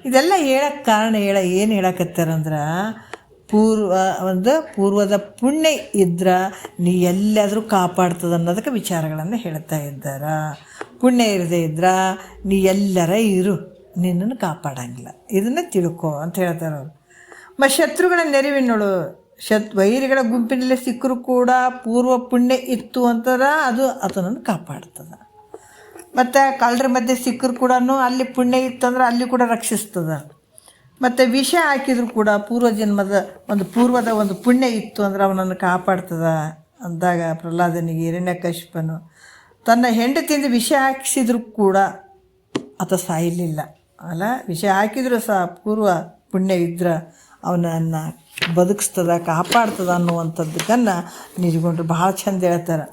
ಇದೆಲ್ಲ ಹೇಳೋಕ್ಕೆ ಕಾರಣ ಏನು ಹೇಳಕತ್ತಾರಂದ್ರೆ, ಪೂರ್ವದ ಪುಣ್ಯ ಇದ್ರೆ ನೀ ಎಲ್ಲಾದರೂ ಕಾಪಾಡ್ತದೆ ಅನ್ನೋದಕ್ಕೆ ವಿಚಾರಗಳನ್ನು ಹೇಳ್ತಾ ಇದ್ದಾರೆ. ಪುಣ್ಯ ಇರದೇ ಇದ್ರೆ ನೀ ಎಲ್ಲರ ಇರು, ನಿನ್ನನ್ನು ಕಾಪಾಡಂಗಿಲ್ಲ, ಇದನ್ನು ತಿಳ್ಕೊ ಅಂತ ಹೇಳ್ತಾರೆ ಅವರು. ಮತ್ತು ಶತ್ರುಗಳ ನೆರವಿನಳು, ವೈರಿಗಳ ಗುಂಪಿನಲ್ಲಿ ಸಿಕ್ಕರೂ ಕೂಡ ಪೂರ್ವ ಪುಣ್ಯ ಇತ್ತು ಅಂತಾರೆ, ಅದು ಅದನ್ನು ಕಾಪಾಡ್ತದೆ. ಮತ್ತು ಕಳ್ಳರ ಮಧ್ಯೆ ಸಿಕ್ಕರು ಕೂಡ ಅಲ್ಲಿ ಪುಣ್ಯ ಇತ್ತಂದ್ರೆ ಅಲ್ಲಿ ಕೂಡ ರಕ್ಷಿಸ್ತದೆ. ಮತ್ತು ವಿಷ ಹಾಕಿದರೂ ಕೂಡ ಪೂರ್ವದ ಒಂದು ಪುಣ್ಯ ಇತ್ತು ಅಂದ್ರೆ ಅವನನ್ನು ಕಾಪಾಡ್ತದೆ ಅಂದಾಗ ಪ್ರಹ್ಲಾದನಿಗೆ ಹಿರಣ್ಯಕಶಿಪನು ತನ್ನ ಹೆಂಡತಿಯಿಂದ ವಿಷ ಹಾಕಿಸಿದ್ರು ಕೂಡ ಆತ ಸಾಯಲಿಲ್ಲ ಅಲ್ಲ. ವಿಷ ಹಾಕಿದರೂ ಸಹ ಪೂರ್ವ ಪುಣ್ಯ ಇದ್ರೆ ಅವನನ್ನು ಬದುಕಿಸ್ತದ, ಕಾಪಾಡ್ತದ ಅನ್ನುವಂಥದ್ದಕ್ಕನ್ನು ನಿಜಗೊಂಡ್ರು ಭಾಳ ಚಂದ ಹೇಳ್ತಾರೆ.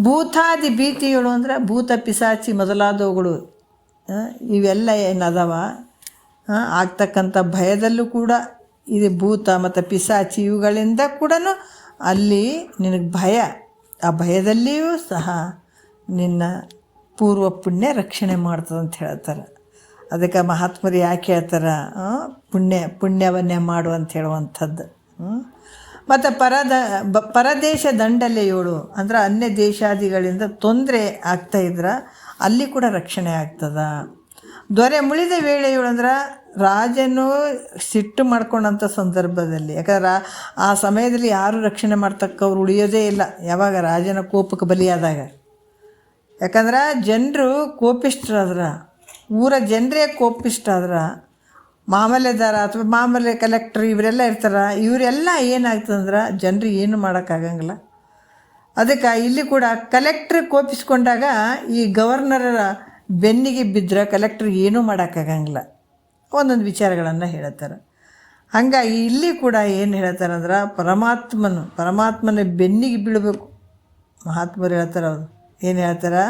ಭೂತಾದಿ ಭೀತಿಗಳು ಅಂದರೆ ಭೂತ, ಪಿಸಾಚಿ ಮೊದಲಾದವುಗಳು ಇವೆಲ್ಲ ಏನದವ ಆಗ್ತಕ್ಕಂಥ ಭಯದಲ್ಲೂ ಕೂಡ ಇದು ಭೂತ ಮತ್ತು ಪಿಸಾಚಿ ಇವುಗಳಿಂದ ಕೂಡ ಅಲ್ಲಿ ನಿನಗೆ ಭಯ, ಆ ಭಯದಲ್ಲಿಯೂ ಸಹ ನಿನ್ನ ಪೂರ್ವ ಪುಣ್ಯ ರಕ್ಷಣೆ ಮಾಡ್ತದೆ ಅಂತ ಹೇಳ್ತಾರೆ. ಅದಕ್ಕೆ ಮಹಾತ್ಮರು ಯಾಕೆ ಹೇಳ್ತಾರೆ, ಪುಣ್ಯವನ್ನೇ ಮಾಡು ಅಂತ ಹೇಳುವಂಥದ್ದು. ಮತ್ತು ಪರದೇಶ ದಂಡಲೆಯೋಳು ಅಂದರೆ ಅನ್ಯ ದೇಶಾದಿಗಳಿಂದ ತೊಂದರೆ ಆಗ್ತಾಯಿದ್ರೆ ಅಲ್ಲಿ ಕೂಡ ರಕ್ಷಣೆ ಆಗ್ತದೆ. ದೊರೆ ಮುಳಿದ ವೇಳೆಯೋಳು ಅಂದ್ರೆ ರಾಜನು ಸಿಟ್ಟು ಮಾಡ್ಕೊಂಡಂಥ ಸಂದರ್ಭದಲ್ಲಿ, ಯಾಕಂದ್ರೆ ಆ ಸಮಯದಲ್ಲಿ ಯಾರೂ ರಕ್ಷಣೆ ಮಾಡ್ತಕ್ಕವ್ರು ಉಳಿಯೋದೇ ಇಲ್ಲ ಯಾವಾಗ ರಾಜನ ಕೋಪಕ್ಕೆ ಬಲಿಯಾದಾಗ. ಯಾಕಂದ್ರೆ ಜನರು ಕೋಪಿಷ್ಟ್ರಾದ್ರೆ, ಊರ ಜನರೇ ಕೋಪಿಷ್ಟಾದ್ರೆ, ಮಾಮಲೆದಾರ ಅಥವಾ ಮಾಮಲೆ ಕಲೆಕ್ಟ್ರ್ ಇವರೆಲ್ಲ ಇರ್ತಾರೆ, ಇವರೆಲ್ಲ ಏನಾಗ್ತದಂದ್ರೆ ಜನರಿಗೆ ಏನು ಮಾಡೋಕ್ಕಾಗಂಗಿಲ್ಲ. ಅದಕ್ಕೆ ಇಲ್ಲಿ ಕೂಡ ಕಲೆಕ್ಟ್ರ್ ಕೋಪಿಸ್ಕೊಂಡಾಗ ಈ ಗವರ್ನರ ಬೆನ್ನಿಗೆ ಬಿದ್ದರೆ ಕಲೆಕ್ಟ್ರಿಗೆ ಏನೂ ಮಾಡೋಕ್ಕಾಗಂಗಿಲ್ಲ. ಒಂದೊಂದು ವಿಚಾರಗಳನ್ನು ಹೇಳ್ತಾರೆ. ಹಾಗಾಗಿ ಇಲ್ಲಿ ಕೂಡ ಏನು ಹೇಳ್ತಾರೆ ಅಂದ್ರೆ ಪರಮಾತ್ಮನ ಬೆನ್ನಿಗೆ ಬೀಳಬೇಕು. ಮಹಾತ್ಮರು ಹೇಳ್ತಾರೆ, ಅವರು ಏನು ಹೇಳ್ತಾರೆ,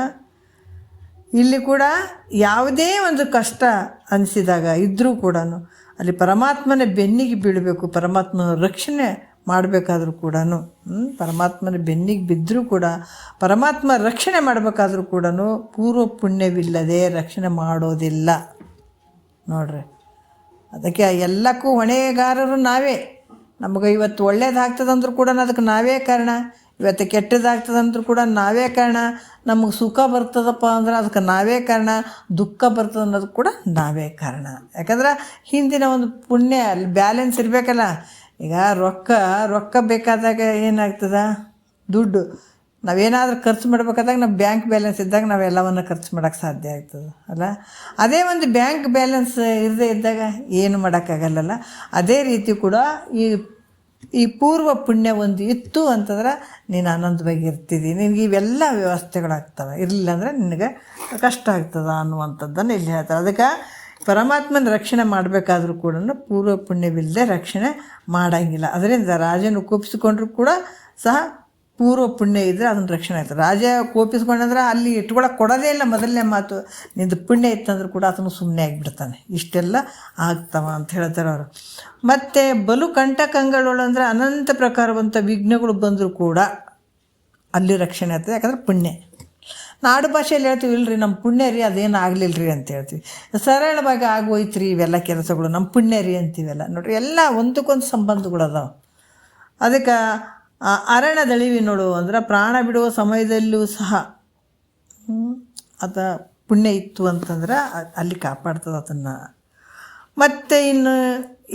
ಇಲ್ಲಿ ಕೂಡ ಯಾವುದೇ ಒಂದು ಕಷ್ಟ ಅನಿಸಿದಾಗ ಇದ್ದರೂ ಕೂಡ ಅಲ್ಲಿ ಪರಮಾತ್ಮನ ಬೆನ್ನಿಗೆ ಬೀಳಬೇಕು. ಪರಮಾತ್ಮನ ರಕ್ಷಣೆ ಮಾಡಬೇಕಾದ್ರೂ ಕೂಡ ಪರಮಾತ್ಮನ ಬೆನ್ನಿಗೆ ಬಿದ್ದರೂ ಕೂಡ ಪರಮಾತ್ಮ ರಕ್ಷಣೆ ಮಾಡಬೇಕಾದ್ರೂ ಕೂಡ ಪೂರ್ವ ಪುಣ್ಯವಿಲ್ಲದೆ ರಕ್ಷಣೆ ಮಾಡೋದಿಲ್ಲ ನೋಡ್ರಿ. ಅದಕ್ಕೆ ಎಲ್ಲಕ್ಕೂ ಹೊಣೆಗಾರರು ನಾವೇ. ನಮಗೆ ಇವತ್ತು ಒಳ್ಳೇದಾಗ್ತದಂದ್ರೂ ಕೂಡ ಅದಕ್ಕೆ ನಾವೇ ಕಾರಣ, ಇವತ್ತು ಕೆಟ್ಟದಾಗ್ತದಂದ್ರೂ ಕೂಡ ನಾವೇ ಕಾರಣ, ನಮಗೆ ಸುಖ ಬರ್ತದಪ್ಪ ಅಂದ್ರೆ ಅದಕ್ಕೆ ನಾವೇ ಕಾರಣ, ದುಃಖ ಬರ್ತದೆ ಅನ್ನೋದಕ್ಕೆ ಕೂಡ ನಾವೇ ಕಾರಣ. ಯಾಕಂದ್ರೆ ಹಿಂದಿನ ಒಂದು ಪುಣ್ಯ ಅಲ್ಲಿ ಬ್ಯಾಲೆನ್ಸ್ ಇರಬೇಕಲ್ಲ. ಈಗ ರೊಕ್ಕ ಬೇಕಾದಾಗ ಏನಾಗ್ತದ, ದುಡ್ಡು ನಾವೇನಾದರೂ ಖರ್ಚು ಮಾಡ್ಬೇಕಾದಾಗ ನಮ್ಮ ಬ್ಯಾಂಕ್ ಬ್ಯಾಲೆನ್ಸ್ ಇದ್ದಾಗ ನಾವೆಲ್ಲವನ್ನು ಖರ್ಚು ಮಾಡೋಕ್ಕೆ ಸಾಧ್ಯ ಆಗ್ತದೆ ಅಲ್ಲ. ಅದೇ ಒಂದು ಬ್ಯಾಂಕ್ ಬ್ಯಾಲೆನ್ಸ್ ಇರದೇ ಇದ್ದಾಗ ಏನು ಮಾಡೋಕ್ಕಾಗಲ್ಲಲ್ಲ. ಅದೇ ರೀತಿ ಕೂಡ ಈ ಪೂರ್ವ ಪುಣ್ಯ ಒಂದು ಇತ್ತು ಅಂತಂದ್ರೆ ನೀನು ಆನಂದವಾಗಿ ಇರ್ತಿದ್ದಿ, ನಿನಗೆ ಇವೆಲ್ಲ ವ್ಯವಸ್ಥೆಗಳಾಗ್ತವೆ. ಇರಲಿಲ್ಲ ಅಂದರೆ ನಿನಗೆ ಕಷ್ಟ ಆಗ್ತದೆ ಅನ್ನುವಂಥದ್ದನ್ನು ಇಲ್ಲಿ ಹೇಳ್ತಾರೆ. ಅದಕ್ಕೆ ಪರಮಾತ್ಮನ ರಕ್ಷಣೆ ಮಾಡಬೇಕಾದ್ರೂ ಕೂಡ ಪೂರ್ವ ಪುಣ್ಯವಿಲ್ಲದೆ ರಕ್ಷಣೆ ಮಾಡೋಂಗಿಲ್ಲ. ಅದರಿಂದ ರಾಜನು ಕೋಪಿಸಿಕೊಂಡ್ರೂ ಕೂಡ ಸಹ ಪೂರ್ವ ಪುಣ್ಯ ಇದ್ದರೆ ಅದನ್ನು ರಕ್ಷಣೆ ಆಗ್ತದೆ. ರಾಜ ಕೋಪಿಸ್ಕೊಂಡಂದ್ರೆ ಅಲ್ಲಿ ಇಟ್ಕೊಳಕ್ಕೆ ಕೊಡೋದೇ ಇಲ್ಲ. ಮೊದಲನೇ ಮಾತು, ನಿಂದು ಪುಣ್ಯ ಇತ್ತಂದ್ರೂ ಕೂಡ ಅದನ್ನು ಸುಮ್ಮನೆ ಆಗಿಬಿಡ್ತಾನೆ. ಇಷ್ಟೆಲ್ಲ ಆಗ್ತವ ಅಂತ ಹೇಳ್ತಾರೆ ಅವರು. ಮತ್ತು ಬಲು ಕಂಟಕಂಗಳೊಳಂದ್ರೆ ಅನಂತ ಪ್ರಕಾರವಂಥ ವಿಘ್ನಗಳು ಬಂದರೂ ಕೂಡ ಅಲ್ಲಿ ರಕ್ಷಣೆ ಆಗ್ತದೆ. ಯಾಕಂದ್ರೆ ಪುಣ್ಯ. ನಾಡು ಭಾಷೆಯಲ್ಲಿ ಹೇಳ್ತೀವಿ, ಇಲ್ಲರಿ ನಮ್ಮ ಪುಣ್ಯ ರೀ ಅದೇನು ಆಗಲಿಲ್ಲ ರೀ ಅಂತ ಹೇಳ್ತೀವಿ. ಸರಳವಾಗಿ ಆಗೋಯ್ತು ರೀ ಇವೆಲ್ಲ ಕೆಲಸಗಳು, ನಮ್ಮ ಪುಣ್ಯ ರೀ ಅಂತೀವೆಲ್ಲ ನೋಡ್ರಿ. ಎಲ್ಲ ಒಂದಕ್ಕೊಂದು ಸಂಬಂಧಗಳು ಅದಾವೆ. ಅದಕ್ಕೆ ಅರಣದಳಿವಿ ನೋಡು ಅಂದ್ರೆ ಪ್ರಾಣ ಬಿಡುವ ಸಮಯದಲ್ಲೂ ಸಹ ಆತ ಪುಣ್ಯ ಇತ್ತು ಅಂತಂದ್ರೆ ಅಲ್ಲಿ ಕಾಪಾಡ್ತದೆ ಅದನ್ನು. ಮತ್ತು ಇನ್ನು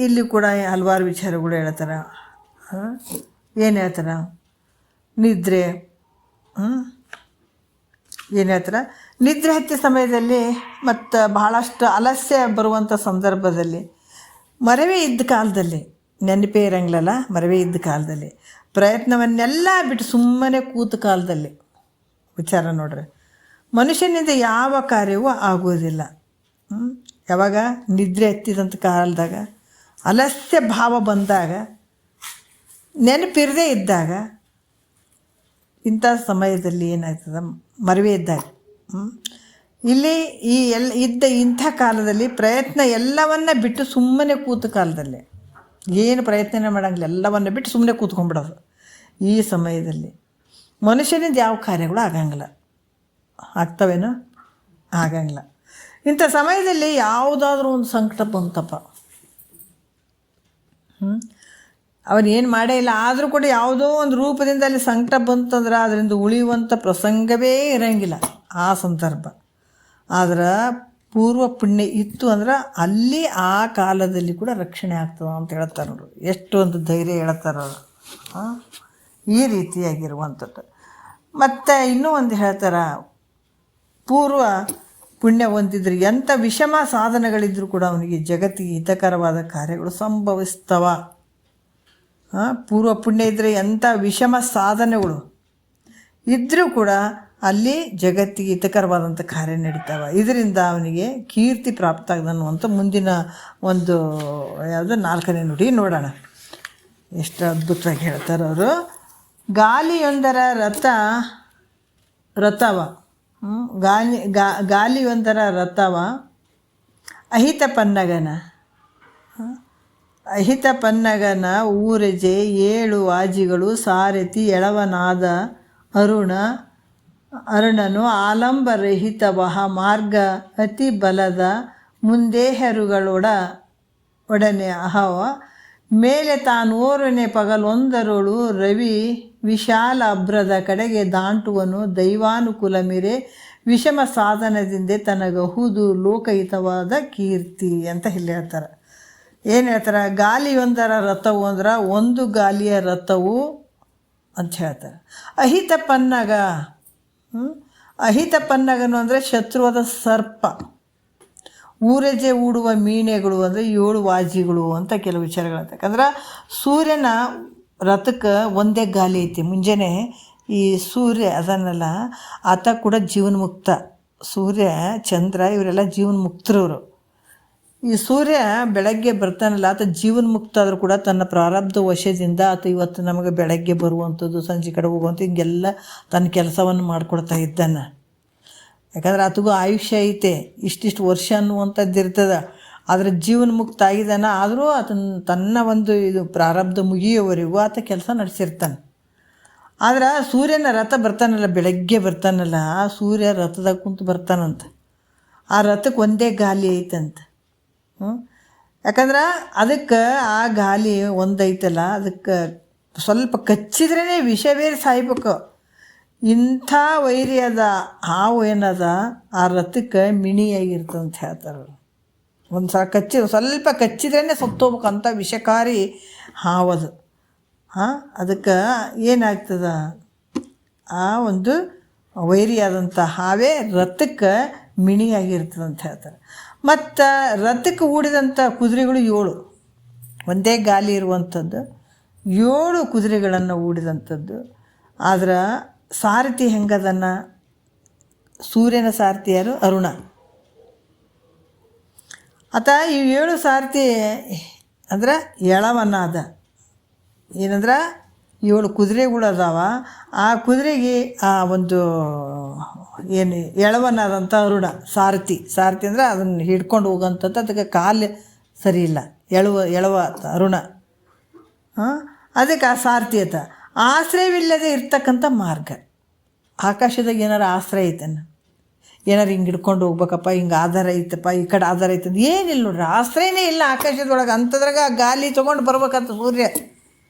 ಇಲ್ಲಿ ಕೂಡ ಹಲವಾರು ವಿಚಾರಗಳು ಹೇಳ್ತಾರೆ. ಏನು ಹೇಳ್ತಾರೆ, ನಿದ್ರೆ ಏನು ಹೇಳ್ತಾರೆ, ನಿದ್ರೆ ಹತ್ತಿದ ಸಮಯದಲ್ಲಿ ಮತ್ತು ಬಹಳಷ್ಟು ಆಲಸ್ಯ ಬರುವಂಥ ಸಂದರ್ಭದಲ್ಲಿ, ಮರವೇ ಇದ್ದ ಕಾಲದಲ್ಲಿ, ನೆನಪೇ ಇರಂಗಿಲ್ಲಲ್ಲ, ಮರವೇ ಇದ್ದ ಕಾಲದಲ್ಲಿ, ಪ್ರಯತ್ನವನ್ನೆಲ್ಲ ಬಿಟ್ಟು ಸುಮ್ಮನೆ ಕೂತ ಕಾಲದಲ್ಲಿ ವಿಚಾರ ನೋಡ್ರಿ, ಮನುಷ್ಯನಿಂದ ಯಾವ ಕಾರ್ಯವೂ ಆಗೋದಿಲ್ಲ. ಯಾವಾಗ ನಿದ್ರೆ ಹತ್ತಿದಂಥ ಕಾಲದಾಗ, ಆಲಸ್ಯ ಭಾವ ಬಂದಾಗ, ನೆನಪಿರದೇ ಇದ್ದಾಗ, ಇಂಥ ಸಮಯದಲ್ಲಿ ಏನಾಗ್ತದೆ, ಮರವೇ ಇದ್ದಾಗ ಇಲ್ಲಿ ಇದ್ದ ಇಂಥ ಕಾಲದಲ್ಲಿ ಪ್ರಯತ್ನ ಎಲ್ಲವನ್ನ ಬಿಟ್ಟು ಸುಮ್ಮನೆ ಕೂತ ಕಾಲದಲ್ಲಿ, ಏನು ಪ್ರಯತ್ನ ಮಾಡೋಂಗಿಲ್ಲ, ಎಲ್ಲವನ್ನ ಬಿಟ್ಟು ಸುಮ್ಮನೆ ಕೂತ್ಕೊಂಡ್ಬಿಡೋದು. ಈ ಸಮಯದಲ್ಲಿ ಮನುಷ್ಯನಿಂದ ಯಾವ ಕಾರ್ಯಗಳು ಆಗಂಗಿಲ್ಲ. ಆಗ್ತವೇನೋ? ಆಗಂಗಿಲ್ಲ. ಇಂಥ ಸಮಯದಲ್ಲಿ ಯಾವುದಾದ್ರೂ ಒಂದು ಸಂಕಟ ಬಂತಪ್ಪ, ಅವನೇನು ಮಾಡೇ ಇಲ್ಲ, ಆದರೂ ಕೂಡ ಯಾವುದೋ ಒಂದು ರೂಪದಿಂದ ಅಲ್ಲಿ ಸಂಕಟ ಬಂತಂದ್ರೆ ಅದರಿಂದ ಉಳಿಯುವಂಥ ಪ್ರಸಂಗವೇ ಇರೋಂಗಿಲ್ಲ ಆ ಸಂದರ್ಭ. ಆದ್ರೆ ಪೂರ್ವ ಪುಣ್ಯ ಇತ್ತು ಅಂದ್ರೆ ಅಲ್ಲಿ ಆ ಕಾಲದಲ್ಲಿ ಕೂಡ ರಕ್ಷಣೆ ಆಗ್ತದೆ ಅಂತ ಹೇಳ್ತಾರೆ ನೋಡ್ರಿ. ಎಷ್ಟು ಒಂದು ಧೈರ್ಯ ಹೇಳ್ತಾರೆ ಅವರು. ಈ ರೀತಿಯಾಗಿರುವಂಥದ್ದು. ಮತ್ತು ಇನ್ನೂ ಒಂದು ಹೇಳ್ತಾರೆ, ಪೂರ್ವ ಪುಣ್ಯ ಹೊಂದಿದ್ರೆ ಎಂಥ ವಿಷಮ ಸಾಧನಗಳಿದ್ದರೂ ಕೂಡ ಅವನಿಗೆ ಜಗತ್ತಿಗೆ ಹಿತಕರವಾದ ಕಾರ್ಯಗಳು ಸಂಭವಿಸ್ತವ. ಪೂರ್ವ ಪುಣ್ಯ ಇದ್ದರೆ ಎಂಥ ವಿಷಮ ಸಾಧನೆಗಳು ಇದ್ದರೂ ಕೂಡ ಅಲ್ಲಿ ಜಗತ್ತಿಗೆ ಹಿತಕರವಾದಂಥ ಕಾರ್ಯ ನಡೀತಾವೆ. ಇದರಿಂದ ಅವನಿಗೆ ಕೀರ್ತಿ ಪ್ರಾಪ್ತ ಆಗದನ್ನುವಂಥ ಮುಂದಿನ ಒಂದು ಯಾವುದು 4ನೇ ನುಡಿ ನೋಡೋಣ. ಎಷ್ಟು ಅದ್ಭುತವಾಗಿ ಹೇಳ್ತಾರೆ ಅವರು. ಗಾಲಿಯೊಂದರ ರಥವ ಗಾಲಿಯೊಂದರ ರಥವ ಅಹಿತ ಪನ್ನಗನ ಊರಜೆ 7 ವಾಜಿಗಳು ಸಾರಥಿ ಎಳವನಾದ ಅರುಣನು ಆಲಂಬರಹಿತವಹ ಮಾರ್ಗ ಅತಿ ಬಲದ ಮುಂದೇಹರುಗಳೊಡನೆ ಅಹವ ಮೇಲೆ ತಾನೋರನೆ ಪಗಲೊಂದರೊಳು ರವಿ ವಿಶಾಲ ಅಭ್ರದ ಕಡೆಗೆ ದಾಂಟುವನು ದೈವಾನುಕೂಲ ಮೀರೆ ವಿಷಮ ಸಾಧನದಿಂದ ತನಗಹುದು ಲೋಕಹಿತವಾದ ಕೀರ್ತಿ ಅಂತ ಇಲ್ಲಿ ಹೇಳ್ತಾರೆ. ಏನು ಹೇಳ್ತಾರೆ, ಗಾಲಿಯೊಂದರ ರಥವು ಅಂದ್ರೆ ಒಂದು ಗಾಲಿಯ ರಥವು ಅಂತ ಹೇಳ್ತಾರೆ. ಅಹಿತ ಪನ್ನಗನು ಅಂದರೆ ಶತ್ರುವಾದ ಸರ್ಪ, ಊರೆಜೆ ಹೂಡುವ ಮೀನೆಗಳು ಅಂದರೆ 7 ವಾಜಿಗಳು ಅಂತ ಕೆಲವು ವಿಚಾರಗಳು. ಯಾಕಂದ್ರೆ ಸೂರ್ಯನ ರಥಕ್ಕೆ ಒಂದೇ ಗಾಲಿ ಐತಿ. ಮುಂಜಾನೆ ಈ ಸೂರ್ಯ ಅದನ್ನೆಲ್ಲ ಆತ ಕೂಡ ಜೀವನ್ಮುಕ್ತ. ಸೂರ್ಯ ಚಂದ್ರ ಇವರೆಲ್ಲ ಜೀವನ್ಮುಕ್ತರವರು. ಈ ಸೂರ್ಯ ಬೆಳಗ್ಗೆ ಬರ್ತಾನಲ್ಲ, ಆತ ಜೀವನ್ಮುಕ್ತ ಆದರೂ ಕೂಡ ತನ್ನ ಪ್ರಾರಬ್ಧ ವಶದಿಂದ ಆತ ಇವತ್ತು ನಮಗೆ ಬೆಳಗ್ಗೆ ಬರುವಂಥದ್ದು, ಸಂಜೆ ಕಡೆ ಹೋಗುವಂಥದ್ದು, ಹಿಂಗೆಲ್ಲ ತನ್ನ ಕೆಲಸವನ್ನು ಮಾಡಿಕೊಡ್ತಾ ಇದ್ದಾನೆ. ಯಾಕಂದ್ರೆ ಆತಗೂ ಆಯುಷ್ಯ ಐತೆ, ಇಷ್ಟಿಷ್ಟು ವರ್ಷ ಅನ್ನುವಂಥದ್ದು ಇರ್ತದೆ. ಆದರೆ ಜೀವನ ಮುಕ್ತ ಆಗಿದ್ದಾನೆ. ಆದರೂ ತನ್ನ ಒಂದು ಇದು ಪ್ರಾರಬ್ಧ ಮುಗಿಯುವವರೆಗೂ ಆತ ಕೆಲಸ ನಡೆಸಿರ್ತಾನೆ. ಆದ್ರೆ ಸೂರ್ಯನ ರಥ ಬರ್ತಾನಲ್ಲ, ಬೆಳಗ್ಗೆ ಬರ್ತಾನಲ್ಲ, ಆ ಸೂರ್ಯ ರಥದಾಗ ಕುಂತು ಬರ್ತಾನಂತ. ಆ ರಥಕ್ಕೆ ಒಂದೇ ಗಾಲಿ ಐತಂತ. ಯಾಕಂದ್ರೆ ಅದಕ್ಕೆ ಆ ಗಾಲಿ ಒಂದೈತಲ್ಲ, ಅದಕ್ಕೆ ಸ್ವಲ್ಪ ಕಚ್ಚಿದ್ರೇ ವಿಷ ಬೇರೆ ಸಾಯ್ಬೇಕು. ಇಂಥ ವೈರಿ ಅದ ಹಾವು ಏನದ ಆ ರಥಕ್ಕೆ ಮಿಣಿಯಾಗಿರ್ತಂತ ಹೇಳ್ತಾರೆ. ಒಂದು ಸಲ ಸ್ವಲ್ಪ ಕಚ್ಚಿದ್ರೇ ಸತ್ತೋಗ್ಬೇಕಂತ ವಿಷಕಾರಿ ಹಾವದು. ಅದಕ್ಕೆ ಏನಾಗ್ತದ, ಆ ಒಂದು ವೈರಿಯಾದಂಥ ಹಾವೇ ರಥಕ್ಕೆ ಮಿಣಿಯಾಗಿರ್ತದಂತ ಹೇಳ್ತಾರೆ. ಮತ್ತು ರಥಕ್ಕೆ ಹೂಡಿದಂಥ ಕುದುರೆಗಳು 7, ಒಂದೇ ಗಾಲಿ ಇರುವಂಥದ್ದು 7 ಕುದುರೆಗಳನ್ನು ಹೂಡಿದಂಥದ್ದು. ಆದ್ರೆ ಸಾರಥಿ ಹೆಂಗದನ್ನ, ಸೂರ್ಯನ ಸಾರಥಿ ಯಾರು? ಅರುಣ. ಆತ ಈ 7 ಸಾರಥಿ ಅಂದ್ರೆ ಎಳವನ್ನ ಅದ. ಏನಂದ್ರೆ 7 ಕುದುರೆಗಳು ಅದಾವ. ಆ ಕುದುರೆಗೆ ಆ ಒಂದು ಏನು ಎಳವನ್ನಾದಂಥ ಅರುಣ ಸಾರಥಿ ಅಂದರೆ ಅದನ್ನು ಹಿಡ್ಕೊಂಡು ಹೋಗೋಂಥದ್ದು. ಅದಕ್ಕೆ ಕಾಲು ಸರಿ ಇಲ್ಲ, ಎಳವ ಅರುಣ. ಅದಕ್ಕೆ ಆ ಸಾರಥಿ ಆತ. ಆಶ್ರಯವಿಲ್ಲದೆ ಇರ್ತಕ್ಕಂಥ ಮಾರ್ಗ. ಆಕಾಶದಾಗ ಏನಾರು ಆಶ್ರಯ ಐತನ, ಏನಾರು ಹಿಂಗೆ ಹಿಡ್ಕೊಂಡು ಹೋಗ್ಬೇಕಪ್ಪ, ಹಿಂಗೆ ಆಧಾರ ಐತಪ್ಪ, ಈ ಕಡೆ ಆಧಾರ ಐತಂದು ಏನಿಲ್ಲ ನೋಡ್ರಿ. ಆಶ್ರಯನೇ ಇಲ್ಲ ಆಕಾಶದೊಳಗೆ. ಅಂಥದ್ರಾಗ ಗಾಲಿ ತೊಗೊಂಡು ಬರ್ಬೇಕಂತ ಸೂರ್ಯ.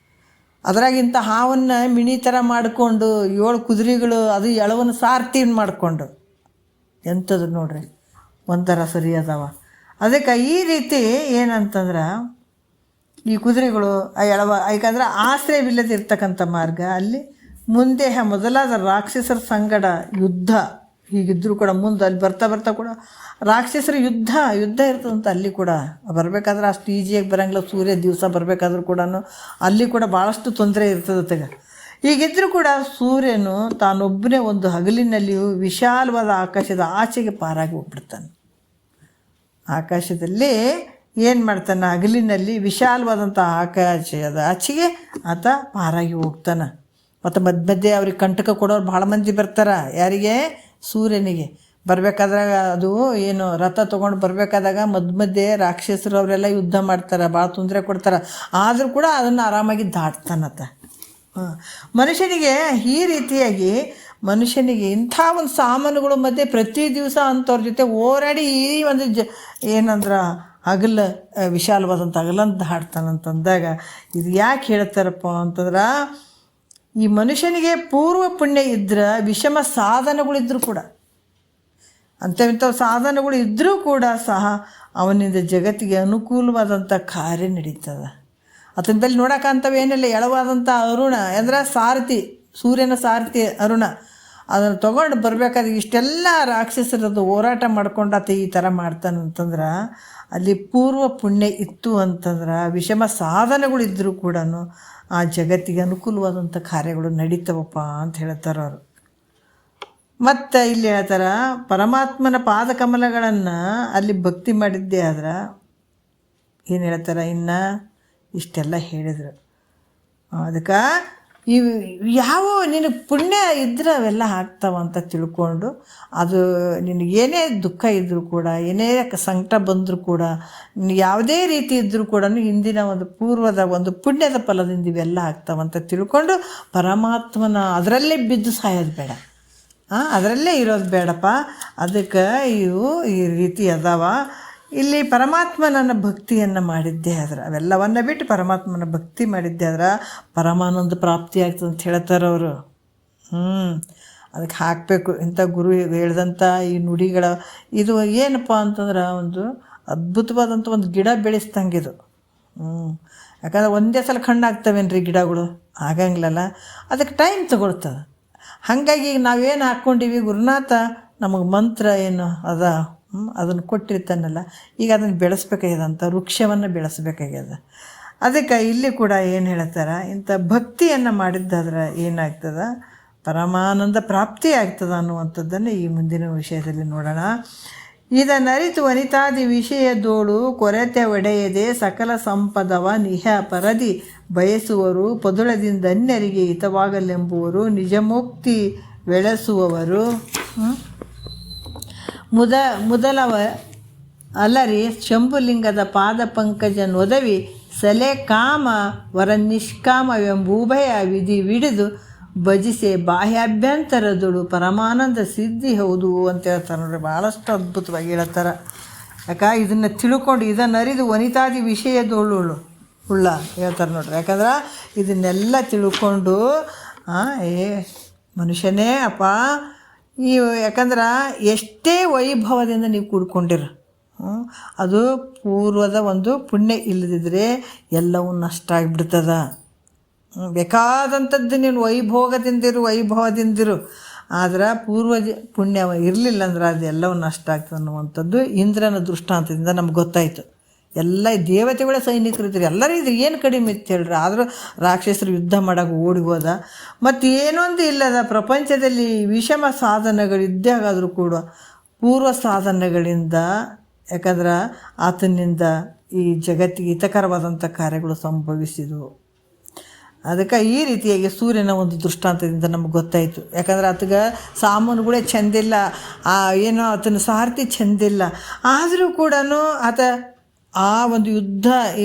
ಅದ್ರಾಗಿಂತ ಹಾವನ್ನು ಮಿಣಿ ಥರ ಮಾಡಿಕೊಂಡು 7 ಕುದುರೆಗಳು ಅದು ಎಳವನ್ನ ಸಾರಥಿ ಮಾಡಿಕೊಂಡು ಎಂಥದ್ದು ನೋಡ್ರಿ, ಒಂಥರ ಸರಿ ಅದಾವ. ಅದಕ್ಕೆ ಈ ರೀತಿ ಏನಂತಂದ್ರೆ ಈ ಕುದುರೆಗಳು ಯಾಕಂದ್ರೆ ಆಶ್ರಯವಿಲ್ಲದಿರ್ತಕ್ಕಂಥ ಮಾರ್ಗ. ಅಲ್ಲಿ ಮುಂದೆ ಮೊದಲಾದ ರಾಕ್ಷಸರ ಸಂಗಡ ಯುದ್ಧ ಹೀಗಿದ್ದರೂ ಕೂಡ ಮುಂದೆ ಅಲ್ಲಿ ಬರ್ತಾ ಕೂಡ ರಾಕ್ಷಸರ ಯುದ್ಧ ಇರ್ತದಂತ. ಅಲ್ಲಿ ಕೂಡ ಬರಬೇಕಾದ್ರೆ ಅಷ್ಟು ಈಜಿಯಾಗಿ ಬರೋಂಗಿಲ್ಲ. ಸೂರ್ಯ ದಿವಸ ಬರಬೇಕಾದ್ರೂ ಕೂಡ ಅಲ್ಲಿ ಕೂಡ ಭಾಳಷ್ಟು ತೊಂದರೆ ಇರ್ತದೆ. ಹೀಗಿದ್ದರೂ ಕೂಡ ಸೂರ್ಯನು ತಾನೊಬ್ಬನೇ ಒಂದು ಹಗಲಿನಲ್ಲಿಯೂ ವಿಶಾಲವಾದ ಆಕಾಶದ ಆಚೆಗೆ ಪಾರಾಗಿ ಹೋಗ್ಬಿಡ್ತಾನೆ. ಆಕಾಶದಲ್ಲಿ ಏನು ಮಾಡ್ತಾನೆ, ಹಗಲಿನಲ್ಲಿ ವಿಶಾಲವಾದಂಥ ಆಕಾಶದ ಆಚೆಗೆ ಆತ ಪಾರಾಗಿ ಹೋಗ್ತಾನೆ. ಮತ್ತು ಮಧ್ಯೆ ಅವ್ರಿಗೆ ಕಂಟಕ ಕೊಡೋರು ಭಾಳ ಮಂದಿ ಬರ್ತಾರೆ. ಯಾರಿಗೆ? ಸೂರ್ಯನಿಗೆ. ಬರಬೇಕಾದಾಗ ಅದು ಏನು ರಥ ತೊಗೊಂಡು ಬರಬೇಕಾದಾಗ ಮಧ್ಯೆ ರಾಕ್ಷಸರು ಅವರೆಲ್ಲ ಯುದ್ಧ ಮಾಡ್ತಾರೆ, ಭಾಳ ತೊಂದರೆ ಕೊಡ್ತಾರೆ. ಆದರೂ ಕೂಡ ಅದನ್ನು ಆರಾಮಾಗಿ ದಾಟ್ತಾನತ್ತ. ಮನುಷ್ಯನಿಗೆ ಈ ರೀತಿಯಾಗಿ ಮನುಷ್ಯನಿಗೆ ಇಂಥ ಒಂದು ಸಾಮಾನುಗಳ ಮಧ್ಯೆ ಪ್ರತಿ ದಿವಸ ಅಂಥವ್ರ ಜೊತೆ ಹೋರಾಡಿ ಈ ಒಂದು ಏನಂದ್ರೆ ಹಗಲು ವಿಶಾಲವಾದಂಥ ಹಗಲಂತ ದಾಟ್ತಾನಂತಂದಾಗ ಇದು ಯಾಕೆ ಹೇಳ್ತಾರಪ್ಪ ಅಂತಂದ್ರೆ, ಈ ಮನುಷ್ಯನಿಗೆ ಪೂರ್ವ ಪುಣ್ಯ ಇದ್ರೆ ವಿಷಮ ಸಾಧನಗಳಿದ್ದರೂ ಕೂಡ, ಅಂಥವಿಂಥ ಸಾಧನಗಳು ಇದ್ದರೂ ಕೂಡ ಸಹ ಅವನಿಂದ ಜಗತ್ತಿಗೆ ಅನುಕೂಲವಾದಂಥ ಕಾರ್ಯ ನಡೀತದೆ. ಆತನ ಬಳಿ ನೋಡೋಕ್ಕಂಥವೇನಿಲ್ಲ. ಎಳವಾದಂಥ ಅರುಣ ಅಂದ್ರೆ ಸಾರಥಿ, ಸೂರ್ಯನ ಸಾರಥಿ ಅರುಣ. ಅದನ್ನು ತೊಗೊಂಡು ಬರಬೇಕಾದ್ರೆ ಇಷ್ಟೆಲ್ಲ ರಾಕ್ಷಸರದ್ದು ಹೋರಾಟ ಮಾಡ್ಕೊಂಡು ಆತ ಈ ಥರ ಮಾಡ್ತಾನಂತಂದ್ರೆ ಅಲ್ಲಿ ಪೂರ್ವ ಪುಣ್ಯ ಇತ್ತು ಅಂತಂದ್ರೆ ವಿಷಮ ಸಾಧನಗಳಿದ್ದರೂ ಕೂಡ ಆ ಜಗತ್ತಿಗೆ ಅನುಕೂಲವಾದಂಥ ಕಾರ್ಯಗಳು ನಡೀತವಪ್ಪ ಅಂತ ಹೇಳ್ತಾರೆ ಅವರು. ಮತ್ತು ಇಲ್ಲಿ ಹೇಳ್ತಾರೆ, ಪರಮಾತ್ಮನ ಪಾದಕಮಲಗಳನ್ನು ಅಲ್ಲಿ ಭಕ್ತಿ ಮಾಡಿದ್ದೇ ಆದ್ರೆ ಏನು ಹೇಳ್ತಾರೆ, ಇನ್ನು ಇಷ್ಟೆಲ್ಲ ಹೇಳಿದರು. ಅದಕ್ಕೆ ಇವು ಯಾವ ನಿನಗೆ ಪುಣ್ಯ ಇದ್ರೆ ಅವೆಲ್ಲ ಆಗ್ತಾವಂತ ತಿಳ್ಕೊಂಡು, ಅದು ನಿನಗೇನೇ ದುಃಖ ಇದ್ದರೂ ಕೂಡ, ಏನೇ ಸಂಕಟ ಬಂದರೂ ಕೂಡ, ಯಾವುದೇ ರೀತಿ ಇದ್ದರೂ ಕೂಡ ಹಿಂದಿನ ಒಂದು ಪೂರ್ವದ ಒಂದು ಪುಣ್ಯದ ಫಲದಿಂದ ಇವೆಲ್ಲ ಆಗ್ತಾವಂತ ತಿಳ್ಕೊಂಡು ಪರಮಾತ್ಮನ ಅದರಲ್ಲೇ ಬಿದ್ದು ಸಾಯೋದು ಬೇಡ, ಅದರಲ್ಲೇ ಇರೋದು ಬೇಡಪ್ಪ. ಅದಕ್ಕೆ ಇವು ಈ ರೀತಿ ಅದಾವ. ಇಲ್ಲಿ ಪರಮಾತ್ಮನನ್ನು ಭಕ್ತಿಯನ್ನು ಮಾಡಿದ್ದೇ ಆದ್ರೆ, ಅವೆಲ್ಲವನ್ನು ಬಿಟ್ಟು ಪರಮಾತ್ಮನ ಭಕ್ತಿ ಮಾಡಿದ್ದೇ ಆದ್ರೆ ಪರಮಾನಂದ ಪ್ರಾಪ್ತಿ ಆಗ್ತದೆ ಅಂತ ಹೇಳ್ತಾರೆ ಅವರು. ಅದಕ್ಕೆ ಹಾಕಬೇಕು ಇಂಥ ಗುರು ಹೇಳ್ದಂಥ ಈ ನುಡಿಗಳ. ಇದು ಏನಪ್ಪ ಅಂತಂದ್ರೆ ಒಂದು ಅದ್ಭುತವಾದಂಥ ಒಂದು ಗಿಡ ಬೆಳೆಸ್ದಂಗಿದು. ಯಾಕಂದ್ರೆ ಒಂದೇ ಸಲ ಕಣ್ಣಾಗ್ತವೇನ್ರಿ ಗಿಡಗಳು, ಆಗಂಗಿಲ್ಲಲ್ಲ. ಅದಕ್ಕೆ ಟೈಮ್ ತಗೊಳ್ತದೆ. ಹಾಗಾಗಿ ನಾವೇನು ಹಾಕ್ಕೊಂಡಿವಿ, ಗುರುನಾಥ ನಮಗೆ ಮಂತ್ರ ಏನು ಅದ ಅದನ್ನು ಕೊಟ್ಟಿರ್ತಾನಲ್ಲ, ಈಗ ಅದನ್ನು ಬೆಳೆಸ್ಬೇಕಾಗ್ಯದ, ಅಂತ ವೃಕ್ಷವನ್ನು ಬೆಳೆಸ್ಬೇಕಾಗ್ಯದ. ಅದಕ್ಕೆ ಇಲ್ಲಿ ಕೂಡ ಏನು ಹೇಳ್ತಾರೆ, ಇಂಥ ಭಕ್ತಿಯನ್ನು ಮಾಡಿದ್ದಾದ್ರೆ ಏನಾಗ್ತದೆ, ಪರಮಾನಂದ ಪ್ರಾಪ್ತಿ ಆಗ್ತದೆ ಅನ್ನುವಂಥದ್ದನ್ನು ಈ ಮುಂದಿನ ವಿಷಯದಲ್ಲಿ ನೋಡೋಣ. ಇದನ್ನರಿತು ವನಿತಾದಿ ವಿಷಯದೋಳು ಕೊರತೆ ಒಡೆಯದೆ ಸಕಲ ಸಂಪದವ ನಿಹ ಪರದಿ ಬಯಸುವರು, ಪದುಳದಿಂದ ಅನ್ಯರಿಗೆ ಹಿತವಾಗಲೆಂಬುವರು, ನಿಜಮುಕ್ತಿ ಬೆಳೆಸುವವರು. ಅಲರಿ ಶಂಭುಲಿಂಗದ ಪಾದ ಪಂಕಜ ನೊದವಿ ಸಲೆ ಕಾಮ ವರ ನಿಷ್ಕಾಮವೆಂಬೂಭಯ ವಿಧಿ ವಿಡಿದು ಭಜಿಸೆ ಬಾಹ್ಯಾಭ್ಯಂತರದಳು ಪರಮಾನಂದ ಸಿದ್ಧಿ ಹೌದು ಅಂತ ಹೇಳ್ತಾರೆ ನೋಡ್ರಿ. ಭಾಳಷ್ಟು ಅದ್ಭುತವಾಗಿ ಹೇಳ್ತಾರೆ. ಇದನ್ನು ತಿಳ್ಕೊಂಡು ಇದನ್ನು ಅರಿದು ವನಿತಾದಿ ವಿಷಯದೋಳು ಉಳ್ಳ ಹೇಳ್ತಾರೆ ನೋಡ್ರಿ. ಯಾಕಂದ್ರೆ ಇದನ್ನೆಲ್ಲ ತಿಳ್ಕೊಂಡು ಮನುಷ್ಯನೇ ಅಪ್ಪ ಈ ಯಾಕಂದ್ರೆ ಎಷ್ಟೇ ವೈಭವದಿಂದ ನೀವು ಕೂಡ್ಕೊಂಡಿರ ಅದು ಪೂರ್ವದ ಒಂದು ಪುಣ್ಯ ಇಲ್ಲದಿದ್ದರೆ ಎಲ್ಲವೂ ನಷ್ಟ ಆಗಿಬಿಡ್ತದ. ಬೇಕಾದಂಥದ್ದು ನೀನು ವೈಭವದಿಂದಿರು, ಆದ್ರೆ ಪುಣ್ಯ ಇರಲಿಲ್ಲ ಅಂದ್ರೆ ಅದೆಲ್ಲವೂ ನಷ್ಟ ಆಗ್ತದೆ ಅನ್ನುವಂಥದ್ದು ಇಂದ್ರನ ದೃಷ್ಟಾಂತದಿಂದ ನಮ್ಗೆ ಗೊತ್ತಾಯಿತು. ಎಲ್ಲ ದೇವತೆಗಳ ಸೈನಿಕರು ಇದ್ದರು, ಎಲ್ಲರೂ ಇದ್ರು, ಏನು ಕಡಿಮೆ ಇತ್ತು ಹೇಳ್ರಿ. ಆದರೂ ರಾಕ್ಷಸರು ಯುದ್ಧ ಮಾಡೋಕೆ ಓಡಿ ಹೋದ. ಮತ್ತು ಏನೊಂದು ಇಲ್ಲದ ಪ್ರಪಂಚದಲ್ಲಿ ವಿಷಮ ಸಾಧನಗಳಿದ್ದಾಗಾದರೂ ಕೂಡ ಪೂರ್ವ ಸಾಧನೆಗಳಿಂದ, ಯಾಕಂದ್ರೆ ಆತನಿಂದ ಈ ಜಗತ್ತಿಗೆ ಹಿತಕರವಾದಂಥ ಕಾರ್ಯಗಳು ಸಂಭವಿಸಿದವು. ಅದಕ್ಕೆ ಈ ರೀತಿಯಾಗಿ ಸೂರ್ಯನ ಒಂದು ದೃಷ್ಟಾಂತದಿಂದ ನಮ್ಗೆ ಗೊತ್ತಾಯಿತು. ಯಾಕಂದ್ರೆ ಆತಗೆ ಸಾಮಾನುಗಳೇ ಚೆಂದಿಲ್ಲ, ಏನೋ ಆತನ ಸಾರಥಿ ಚೆಂದಿಲ್ಲ, ಆದರೂ ಕೂಡ ಆತ ಆ ಒಂದು ಯುದ್ಧ ಈ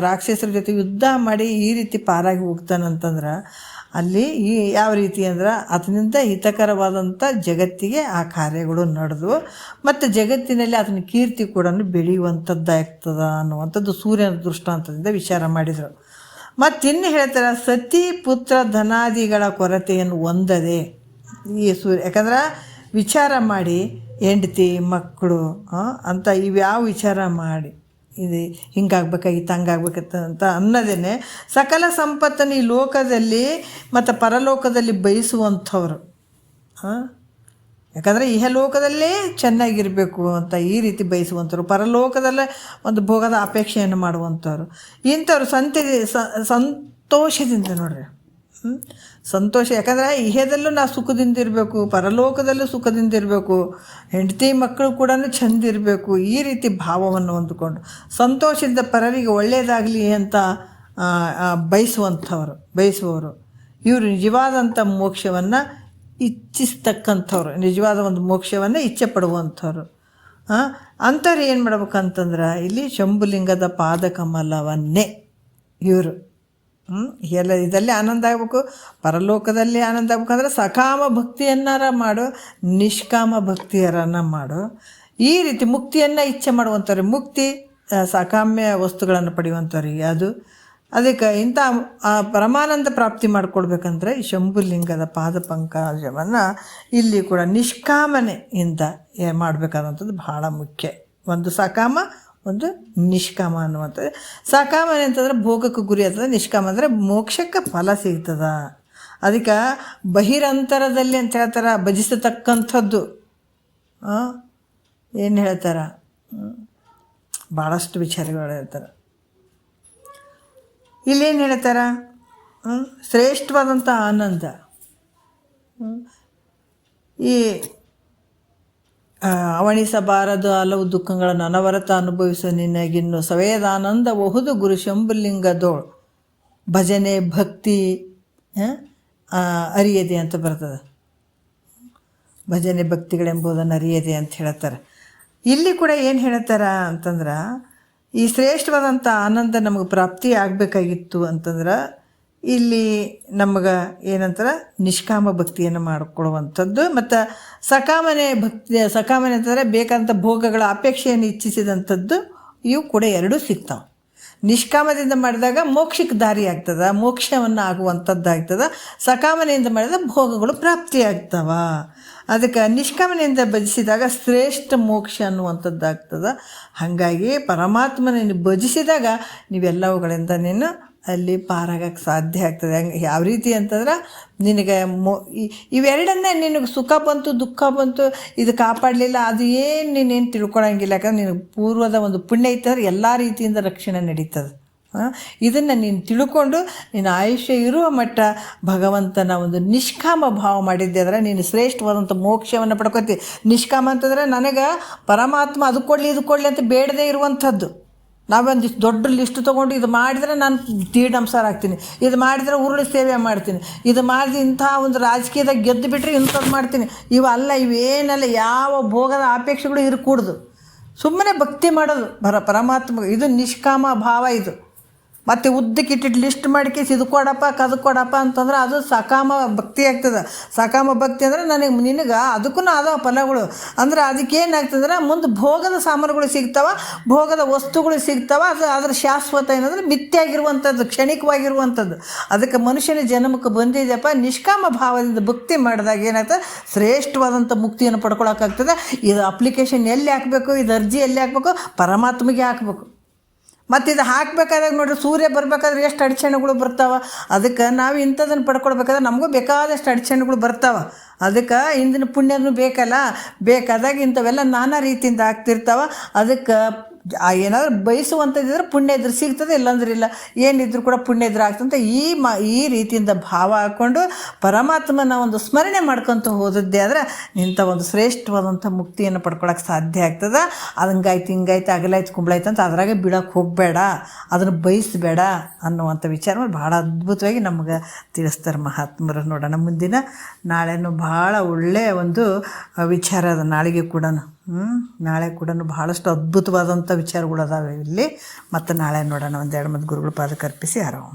ರಾಕ್ಷಸರ ಜೊತೆ ಯುದ್ಧ ಮಾಡಿ ಈ ರೀತಿ ಪಾರಾಗಿ ಹೋಗ್ತಾನಂತಂದ್ರೆ ಅಲ್ಲಿ ಯಾವ ರೀತಿ ಅಂದ್ರೆ ಆತನಿಂದ ಹಿತಕರವಾದಂಥ ಜಗತ್ತಿಗೆ ಆ ಕಾರ್ಯಗಳು ನಡೆದು ಮತ್ತು ಜಗತ್ತಿನಲ್ಲಿ ಆತನ ಕೀರ್ತಿ ಕೂಡ ಬೆಳೆಯುವಂಥದ್ದಾಗ್ತದ ಅನ್ನುವಂಥದ್ದು ಸೂರ್ಯನ ದೃಷ್ಟಾಂತದಿಂದ ವಿಚಾರ ಮಾಡಿದರು. ಮತ್ತಿನ್ನು ಹೇಳ್ತಾರೆ, ಸತಿ ಪುತ್ರ ಧನಾದಿಗಳ ಕೊರತೆಯನ್ನು ಹೊಂದದೆ ಈ ಸೂರ್ಯ, ಯಾಕಂದ್ರೆ ವಿಚಾರ ಮಾಡಿ ಹೆಂಡತಿ ಮಕ್ಕಳು ಅಂತ ಇವ್ಯಾವ ವಿಚಾರ ಮಾಡಿ ಇದು ಹಿಂಗಾಗ್ಬೇಕಾಗಿತ್ತು ಹಂಗಾಗ್ಬೇಕಿತ್ತು ಅಂತ ಅನ್ನೋದೇ ಸಕಲ ಸಂಪತ್ತನ್ನು ಈ ಲೋಕದಲ್ಲಿ ಮತ್ತು ಪರಲೋಕದಲ್ಲಿ ಬಯಸುವಂಥವ್ರು. ಯಾಕಂದರೆ ಇಹಲೋಕದಲ್ಲೇ ಚೆನ್ನಾಗಿರಬೇಕು ಅಂತ ಈ ರೀತಿ ಬಯಸುವಂಥವ್ರು, ಪರಲೋಕದಲ್ಲೇ ಒಂದು ಭೋಗದ ಅಪೇಕ್ಷೆಯನ್ನು ಮಾಡುವಂಥವ್ರು. ಇಂಥವ್ರು ಸಂತೋಷದಿಂದ ನೋಡ್ರಿ, ಸಂತೋಷ. ಯಾಕಂದರೆ ಇಹದಲ್ಲೂ ನಾವು ಸುಖದಿಂದಿರಬೇಕು, ಪರಲೋಕದಲ್ಲೂ ಸುಖದಿಂದಿರಬೇಕು, ಹೆಂಡತಿ ಮಕ್ಕಳು ಕೂಡ ಚೆಂದಿರಬೇಕು, ಈ ರೀತಿ ಭಾವವನ್ನು ಹೊಂದಿಕೊಂಡು ಸಂತೋಷದಿಂದ ಪರರಿಗೆ ಒಳ್ಳೆಯದಾಗಲಿ ಅಂತ ಬಯಸುವವರು ಇವರು ನಿಜವಾದಂಥ ಮೋಕ್ಷವನ್ನು ಇಚ್ಛಿಸ್ತಕ್ಕಂಥವ್ರು, ನಿಜವಾದ ಒಂದು ಮೋಕ್ಷವನ್ನು ಇಚ್ಛೆ ಪಡುವಂಥವ್ರು. ಅಂಥವ್ರು ಏನು ಮಾಡ್ಬೇಕಂತಂದ್ರೆ ಇಲ್ಲಿ ಶಂಭುಲಿಂಗದ ಪಾದಕಮಲವನ್ನೇ ಇವರು ಎಲ್ಲ ಇದರಲ್ಲಿ ಆನಂದ ಆಗಬೇಕು, ಪರಲೋಕದಲ್ಲಿ ಆನಂದ ಆಗ್ಬೇಕಂದ್ರೆ ಸಕಾಮ ಭಕ್ತಿಯನ್ನಾರ ಮಾಡು, ನಿಷ್ಕಾಮ ಭಕ್ತಿಯರನ್ನು ಮಾಡು. ಈ ರೀತಿ ಮುಕ್ತಿಯನ್ನು ಇಚ್ಛೆ ಮಾಡುವಂಥವ್ರಿಗೆ ಮುಕ್ತಿ, ಸಕಾಮ್ಯ ವಸ್ತುಗಳನ್ನು ಪಡೆಯುವಂಥವ್ರಿಗೆ ಅದಕ್ಕೆ ಇಂಥ ಪರಮಾನಂದ ಪ್ರಾಪ್ತಿ ಮಾಡಿಕೊಡ್ಬೇಕಂದ್ರೆ ಈ ಶಂಭುಲಿಂಗದ ಪಾದ ಪಂಕಜವನ್ನು ಇಲ್ಲಿ ಕೂಡ ನಿಷ್ಕಾಮನೆಯಿಂದ ಮಾಡಬೇಕಾದಂಥದ್ದು ಬಹಳ ಮುಖ್ಯ. ಒಂದು ಸಕಾಮ, ಒಂದು ನಿಷ್ಕಾಮ ಅನ್ನುವಂಥದ್ದು. ಸಕಾಮನೆ ಅಂತಂದ್ರೆ ಭೋಗಕ್ಕೆ ಗುರಿ ಆಗ್ತದೆ, ನಿಷ್ಕಾಮ ಅಂದರೆ ಮೋಕ್ಷಕ್ಕೆ ಫಲ ಸಿಗ್ತದ. ಅದಕ್ಕೆ ಬಹಿರಂತರದಲ್ಲಿ ಅಂತ ಹೇಳ್ತಾರೆ, ಭಜಿಸತಕ್ಕಂಥದ್ದು ಏನು ಹೇಳ್ತಾರೆ, ಭಾಳಷ್ಟು ವಿಚಾರಗಳು ಹೇಳ್ತಾರೆ. ಇಲ್ಲೇನು ಹೇಳ್ತಾರೆ, ಶ್ರೇಷ್ಠವಾದಂಥ ಆನಂದ. ಈ ಅವಣಿಸಬಾರದು ಹಲವು ದುಃಖಗಳನ್ನು ಅನವರತ ಅನುಭವಿಸೋ ನಿನಗಿನ್ನು ಸವೇದಾನಂದ ಬಹುದು ಗುರು ಶಂಭುಲಿಂಗದೋಳು ಭಜನೆ ಭಕ್ತಿ ಅರಿಯದೆ ಅಂತ ಬರ್ತದೆ. ಭಜನೆ ಭಕ್ತಿಗಳೆಂಬುದನ್ನು ಅರಿಯದೆ ಅಂತ ಹೇಳ್ತಾರೆ. ಇಲ್ಲಿ ಕೂಡ ಏನು ಹೇಳ್ತಾರೆ ಅಂತಂದ್ರೆ, ಈ ಶ್ರೇಷ್ಠವಾದಂಥ ಆನಂದ ನಮಗೆ ಪ್ರಾಪ್ತಿ ಆಗಬೇಕಾಗಿತ್ತು ಅಂತಂದ್ರೆ ಇಲ್ಲಿ ನಮಗೆ ಏನಂತಾರೆ, ನಿಷ್ಕಾಮ ಭಕ್ತಿಯನ್ನು ಮಾಡಿಕೊಡುವಂಥದ್ದು. ಮತ್ತು ಸಕಾಮನೆ ಅಂತಂದರೆ ಬೇಕಾದಂಥ ಭೋಗಗಳ ಅಪೇಕ್ಷೆಯನ್ನು ಇಚ್ಛಿಸಿದಂಥದ್ದು, ಇವು ಕೂಡ ಎರಡೂ ಸಿಗ್ತಾವೆ. ನಿಷ್ಕಾಮದಿಂದ ಮಾಡಿದಾಗ ಮೋಕ್ಷಕ್ಕೆ ದಾರಿ ಆಗ್ತದೆ, ಮೋಕ್ಷವನ್ನು ಆಗುವಂಥದ್ದಾಗ್ತದೆ. ಸಕಾಮನೆಯಿಂದ ಮಾಡಿದಾಗ ಭೋಗಗಳು ಪ್ರಾಪ್ತಿಯಾಗ್ತವ. ಅದಕ್ಕೆ ನಿಷ್ಕಾಮನೆಯಿಂದ ಭಜಿಸಿದಾಗ ಶ್ರೇಷ್ಠ ಮೋಕ್ಷ ಅನ್ನುವಂಥದ್ದಾಗ್ತದೆ. ಹಾಗಾಗಿ ಪರಮಾತ್ಮನ ಭಜಿಸಿದಾಗ ನೀವೆಲ್ಲವುಗಳಿಂದ ನೀನು ಅಲ್ಲಿ ಪಾರಾಗಕ್ಕೆ ಸಾಧ್ಯ ಆಗ್ತದೆ. ಯಾವ ರೀತಿ ಅಂತಂದ್ರೆ ನಿನಗೆ ಇವೆರಡನ್ನೇ ನಿನಗೆ ಸುಖ ಬಂತು ದುಃಖ ಬಂತು ಇದು ಕಾಪಾಡಲಿಲ್ಲ ಅದು ಏನು ನೀನೇನು ತಿಳ್ಕೊಳಂಗಿಲ್ಲ. ಯಾಕಂದ್ರೆ ನಿನಗೆ ಪೂರ್ವದ ಒಂದು ಪುಣ್ಯ ಇತ್ತಂದ್ರೆ ಎಲ್ಲ ರೀತಿಯಿಂದ ರಕ್ಷಣೆ ನಡೀತದೆ. ಇದನ್ನು ನೀನು ತಿಳ್ಕೊಂಡು ನಿನ್ನ ಆಯುಷ್ಯ ಇರುವ ಮಟ್ಟ ಭಗವಂತನ ಒಂದು ನಿಷ್ಕಾಮ ಭಾವ ಮಾಡಿದ್ದೆ ಅಂದರೆ ನೀನು ಶ್ರೇಷ್ಠವಾದಂಥ ಮೋಕ್ಷವನ್ನು ಪಡ್ಕೊತಿ. ನಿಷ್ಕಾಮ ಅಂತಂದರೆ ನನಗೆ ಪರಮಾತ್ಮ ಅದು ಕೊಡಲಿ ಇದು ಕೊಡಲಿ ಅಂತ ಬೇಡದೇ ಇರುವಂಥದ್ದು. ನಾವೊಂದಿಷ್ಟು ದೊಡ್ಡ ಲಿಸ್ಟ್ ತೊಗೊಂಡು ಇದು ಮಾಡಿದರೆ ನಾನು ತೀಡಂಸಾರ ಆಗ್ತೀನಿ, ಇದು ಮಾಡಿದರೆ ಉರುಳು ಸೇವೆ ಮಾಡ್ತೀನಿ, ಇದು ಮಾಡಿದ ಇಂಥ ಒಂದು ರಾಜಕೀಯದಾಗ ಗೆದ್ದು ಬಿಟ್ಟರೆ ಇಂಥದ್ದು ಮಾಡ್ತೀನಿ, ಇವೆಲ್ಲ ಇವೇನೆಲ್ಲ ಯಾವ ಭೋಗದ ಅಪೇಕ್ಷೆಗಳು ಇರಕೂಡ್ದು. ಸುಮ್ಮನೆ ಭಕ್ತಿ ಮಾಡೋದು ಪರಮಾತ್ಮ. ಇದು ನಿಷ್ಕಾಮ ಭಾವ. ಇದು ಮತ್ತು ಉದ್ದಕ್ಕಿಟ್ಟಿಟ್ಟು ಲಿಸ್ಟ್ ಮಾಡಿಕೇಸಿ ಇದು ಕೊಡಪ್ಪ ಕದು ಕೊಡಪ್ಪ ಅಂತಂದ್ರೆ ಅದು ಸಕಾಮ ಭಕ್ತಿ ಆಗ್ತದೆ. ಸಕಾಮ ಭಕ್ತಿ ಅಂದರೆ ನಿನಗೆ ಅದಕ್ಕೂ ಅದಾವ ಫಲಗಳು. ಅಂದ್ರೆ ಅದಕ್ಕೇನಾಗ್ತದ್ರೆ ಮುಂದೆ ಭೋಗದ ಸಾಮಾನುಗಳು ಸಿಗ್ತಾವೆ, ಭೋಗದ ವಸ್ತುಗಳು ಸಿಗ್ತಾವೆ. ಅದ್ರ ಶಾಶ್ವತ ಏನಂದ್ರೆ ಮಿಥ್ಯಾಗಿರುವಂಥದ್ದು, ಕ್ಷಣಿಕವಾಗಿರುವಂಥದ್ದು. ಅದಕ್ಕೆ ಮನುಷ್ಯನ ಜನ್ಮಕ್ಕೆ ಬಂದಿದೆಯಪ್ಪ ನಿಷ್ಕಾಮ ಭಾವದಿಂದ ಭಕ್ತಿ ಮಾಡಿದಾಗ ಏನಾಗ್ತದೆ, ಶ್ರೇಷ್ಠವಾದಂಥ ಮುಕ್ತಿಯನ್ನು ಪಡ್ಕೊಳಕ್ಕಾಗ್ತದೆ. ಇದು ಅಪ್ಲಿಕೇಶನ್ ಎಲ್ಲಿ ಹಾಕಬೇಕು, ಇದು ಅರ್ಜಿ ಎಲ್ಲಿ ಹಾಕಬೇಕು, ಪರಮಾತ್ಮಗೆ ಹಾಕಬೇಕು. ಮತ್ತು ಇದು ಹಾಕಬೇಕಾದಾಗ ನೋಡಿರಿ, ಸೂರ್ಯ ಬರಬೇಕಾದ್ರೆ ಎಷ್ಟು ಅಡಚಣೆಗಳು ಬರ್ತಾವೆ. ಅದಕ್ಕೆ ನಾವು ಇಂಥದನ್ನು ಪಡ್ಕೊಳ್ಬೇಕಾದ್ರೆ ನಮಗೂ ಬೇಕಾದಷ್ಟು ಅಡಚಣೆಗಳು ಬರ್ತಾವೆ. ಅದಕ್ಕೆ ಇಂದಿನ ಪುಣ್ಯನೂ ಬೇಕಲ್ಲ, ಬೇಕಾದಾಗ ಇಂಥವೆಲ್ಲ ನಾನಾ ರೀತಿಯಿಂದ ಆಗ್ತಿರ್ತಾವೆ. ಅದಕ್ಕೆ ಏನಾದರೂ ಬಯಸುವಂಥದ್ದಿದ್ರೆ ಪುಣ್ಯ ಇದ್ರೆ ಸಿಗ್ತದೆ, ಇಲ್ಲಾಂದ್ರೆ ಇಲ್ಲ. ಏನಿದ್ರು ಕೂಡ ಪುಣ್ಯ ಇದ್ರೆ ಆಗ್ತಂತ ಈ ರೀತಿಯಿಂದ ಭಾವ ಹಾಕ್ಕೊಂಡು ಪರಮಾತ್ಮನ ಒಂದು ಸ್ಮರಣೆ ಮಾಡ್ಕೊತ ಹೋದದ್ದೇ ಆದರೆ ಇಂಥ ಒಂದು ಶ್ರೇಷ್ಠವಾದಂಥ ಮುಕ್ತಿಯನ್ನು ಪಡ್ಕೊಳಕ್ಕೆ ಸಾಧ್ಯ ಆಗ್ತದೆ. ಹಂಗಾಯ್ತು ಹಿಂಗಾಯ್ತು ಅಗಲಾಯ್ತು ಕುಂಬಳಾಯ್ತು ಅಂತ ಅದ್ರಾಗೆ ಬಿಡೋಕ್ಕೆ ಹೋಗಬೇಡ, ಅದನ್ನು ಬಯಸಬೇಡ ಅನ್ನುವಂಥ ವಿಚಾರವನ್ನು ಭಾಳ ಅದ್ಭುತವಾಗಿ ನಮ್ಗೆ ತಿಳಿಸ್ತಾರೆ ಮಹಾತ್ಮರು. ನೋಡೋಣ ಮುಂದಿನ ನಾಳೆನೂ ಭಾಳ ಒಳ್ಳೆಯ ಒಂದು ವಿಚಾರ ಅದ. ನಾಳೆಗೆ ಕೂಡ ನಾಳೆ ಕೂಡ ಭಾಳಷ್ಟು ಅದ್ಭುತವಾದಂಥ ವಿಚಾರಗಳು ಅದಾವೆ ಇಲ್ಲಿ. ಮತ್ತು ನಾಳೆ ನೋಡೋಣ. ಒಂದೆರಡು ಮತ್ತು ಗುರುಗಳ ಪಾದಕ್ಕೆ ಅರ್ಪಿಸಿ ಆರಾಮ.